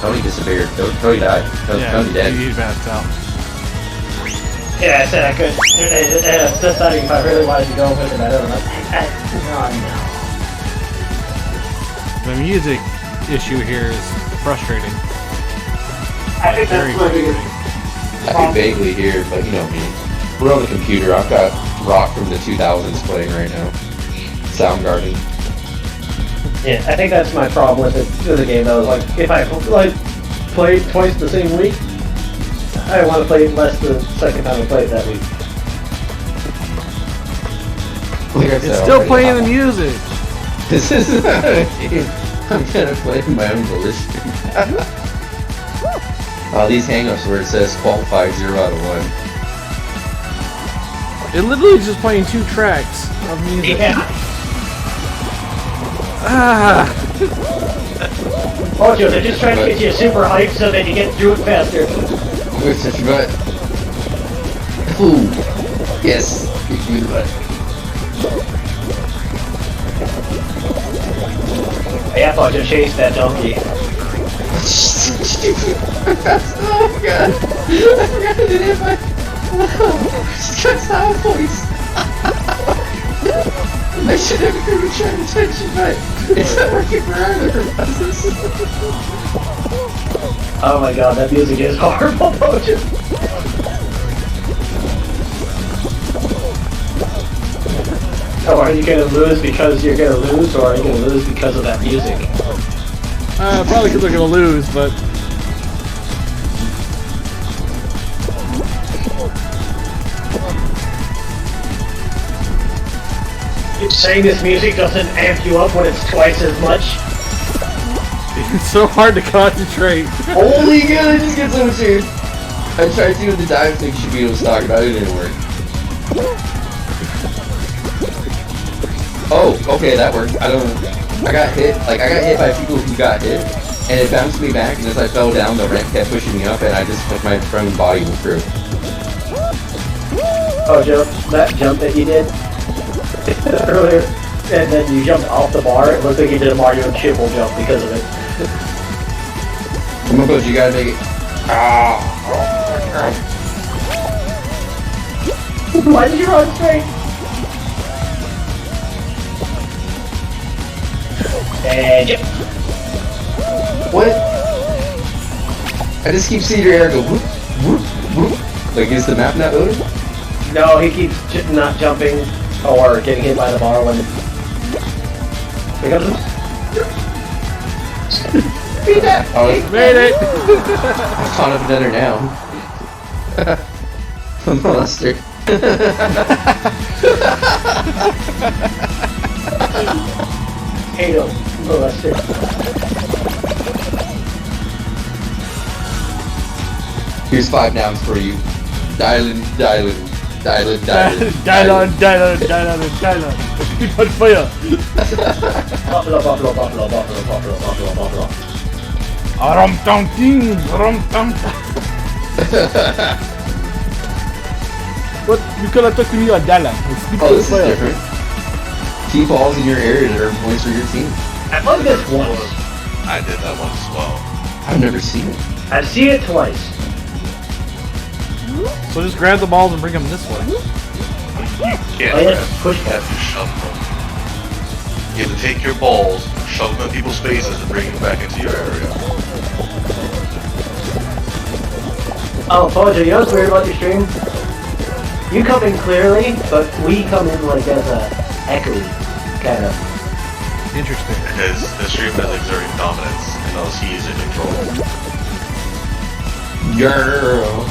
Tony disappeared. Tony died. Tony dead. He passed out. Yeah, I said I could. Deciding if I really wanted to go with it, I don't know. The music issue here is frustrating. I think Very that's what it is. frustrating. I can vaguely hear, but you know me. We're on the computer. I've got rock from the 2000s playing right now. Soundgarden. Yeah, I think that's my problem with the game though. Like, if I play it twice the same week, I want to play it less the second time I play it that week. Like I said, It's still already, playing the music. This is not a game. I'm gonna play my own volition. These hang-ups where it says qualified 0 out of 1. It literally is just playing 2 tracks of music. Yeah. Ah. Oh, Joe, they're just trying to get you super hyped so that you get through it faster. Where's such a butt? Ooh. Yes. Kick me in the butt. Yeah, I thought you chased that donkey. Oh god. I forgot to hit my... That's not a voice. I should have been trying attention, but it's not working for either of us. Oh my god, that music is horrible, Potion. Oh, are you gonna lose because you're gonna lose, or are you gonna lose because of that music? Probably because they're gonna lose, but You're saying this music doesn't amp you up when it's twice as much? it's so hard to concentrate. Holy god, I just get so much here. I tried to do the dive thing should be able to talk about it, didn't work. Oh, okay, that worked. I got hit by people who got hit, and it bounced me back, and as I fell down, the ramp kept pushing me up, and I just, like, my front body went through. Oh, Joe, that jump that you did earlier, and then you jumped off the bar, it looked like you did a Mario and Chipple jump because of it. Come on, coach, you gotta make it. Ah! Why did you run straight? And jump. What? I just keep seeing your hair go whoop, whoop, whoop. Like, is the map not loaded? No, he keeps not jumping or getting hit by the bar when... Here comes Beat that! Made it! I caught up another now. Monster. Hate him. Molester. Here's 5 nouns for you. Dialin, dialin, dialin, dialin. Dylon. Keep on fire. Buffalo, buffalo, buffalo, buffalo, buffalo, buffalo, buffalo. Aram tam ting, aram tam. What? You cannot talk to me on Dylon. Oh, this is different. Key balls in your area that are points for your team. I played this once. I did that one as well. I've never seen it. I've seen it twice. So just grab the balls and bring them this way. You can't Oh, yeah, grab, push you have to shove them. You have to take your balls, shove them in people's faces, and bring them back into your area. Oh, Pojo, you know what's weird about your stream? You come in clearly, but we come in like as a echoey, kind of. Interesting. Because the stream has exerting dominance, and thus he is in control. Girl.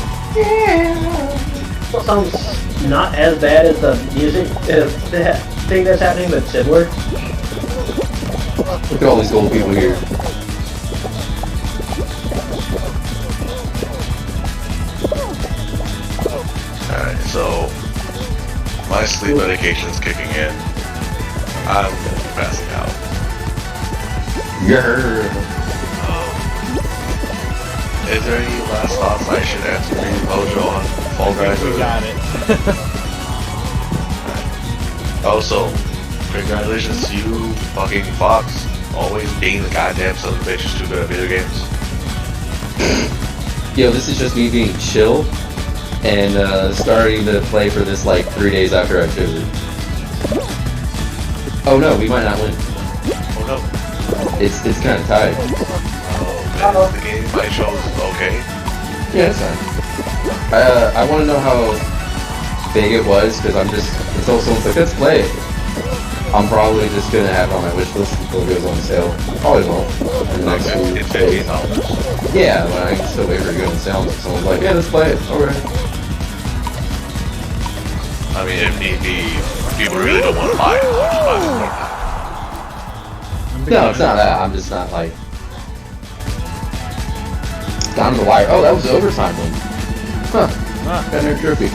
Sounds not as bad as the music. thing that's happening, but similar. Look at all these gold people here. Alright, so my sleep medication's kicking in. I'm gonna be passing out. Yeah. Is there any last thoughts I should answer for you, Mojo, on Fall Guys? You got it. Also, congratulations to you, fucking Fox, always being the goddamn son of a bitch who's too good at video games. Yo, this is just me being chill and starting to play for this like 3 days after I chose it. Oh no, we might not win. Oh no. It's kind of tied. Oh, the game I chose is okay. Yeah, it's fine. I want to know how big it was because I'm just until someone's like, let's play it. I'm probably just gonna have it on my wish list until it goes on sale. Probably won't in the next few It's days. $15. Yeah, but I can still wait for it to go on sale until someone's like, yeah, let's play it. Alright. I mean, if need be, people really don't want to buy it. I'll just buy it. No, it's not that. I'm just not like down to the wire. Oh, that was the overtime one. Huh. Got no trophy.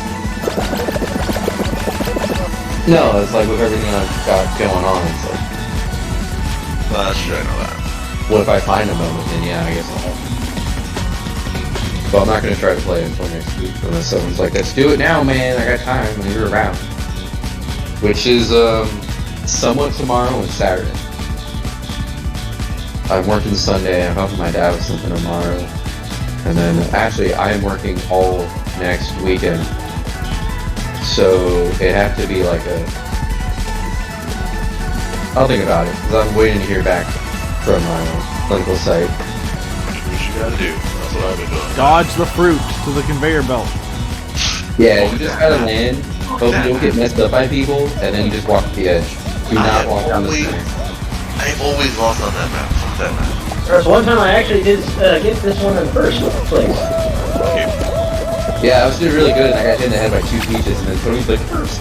No, it's like with everything I've got going on, it's like, No, that's true, I know that. what if I find a moment? Then yeah, I guess I'll. But I'm not gonna try to play it until next week unless someone's like, let's do it now, man. I got time when you're around. Which is somewhat tomorrow and Saturday. I'm working Sunday. I'm helping my dad with something tomorrow. And then, actually, I am working all next weekend. So, it have to be like a... I'll think about it, because I'm waiting to hear back from my clinical site. Do what you gotta do. That's what I've been doing. Dodge the fruit to the conveyor belt. Yeah, you just gotta land, hope you don't get messed up by people, and then you just walk the edge. Do not walk down the center. I've always lost on that map. Fuck that map. There was one time I actually did get this one in first place. Yeah, I was doing really good, and I got hit in the head by 2 peaches, and then Tony's like, first.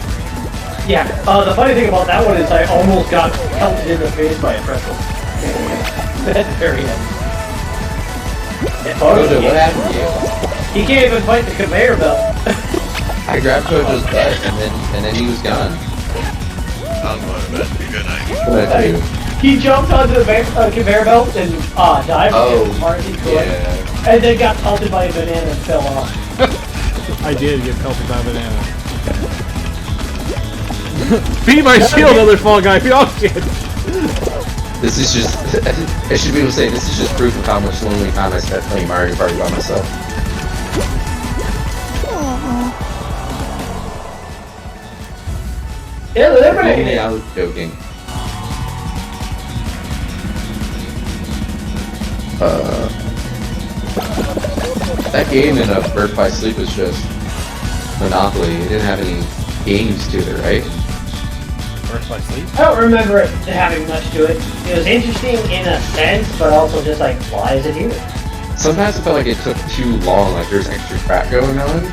Yeah, the funny thing about that one is I almost got pelted in the face by a pretzel. At the very end. Jojo, what happened to you? He can't even fight the conveyor belt. I grabbed Jojo's butt, and then he was gone. I'm going to bed. Good night. What did I do? He jumped onto the conveyor belt and dived as hard as he could, Yeah. and then got pelted by a banana and fell off. I did get pelted by a banana. Be my shield, other Fall Guy. Oh shit. This is just, I should be able to say, this is just proof of how much lonely time I spent playing Mario Party by myself. Yeah, everybody. Only I was joking. That game in Birth by Sleep was just Monopoly. It didn't have any games to it, right? Birth by Sleep? I don't remember it having much to it. It was interesting in a sense, but also just like, why is it here? Sometimes I felt like it took too long, like there's extra crap going on.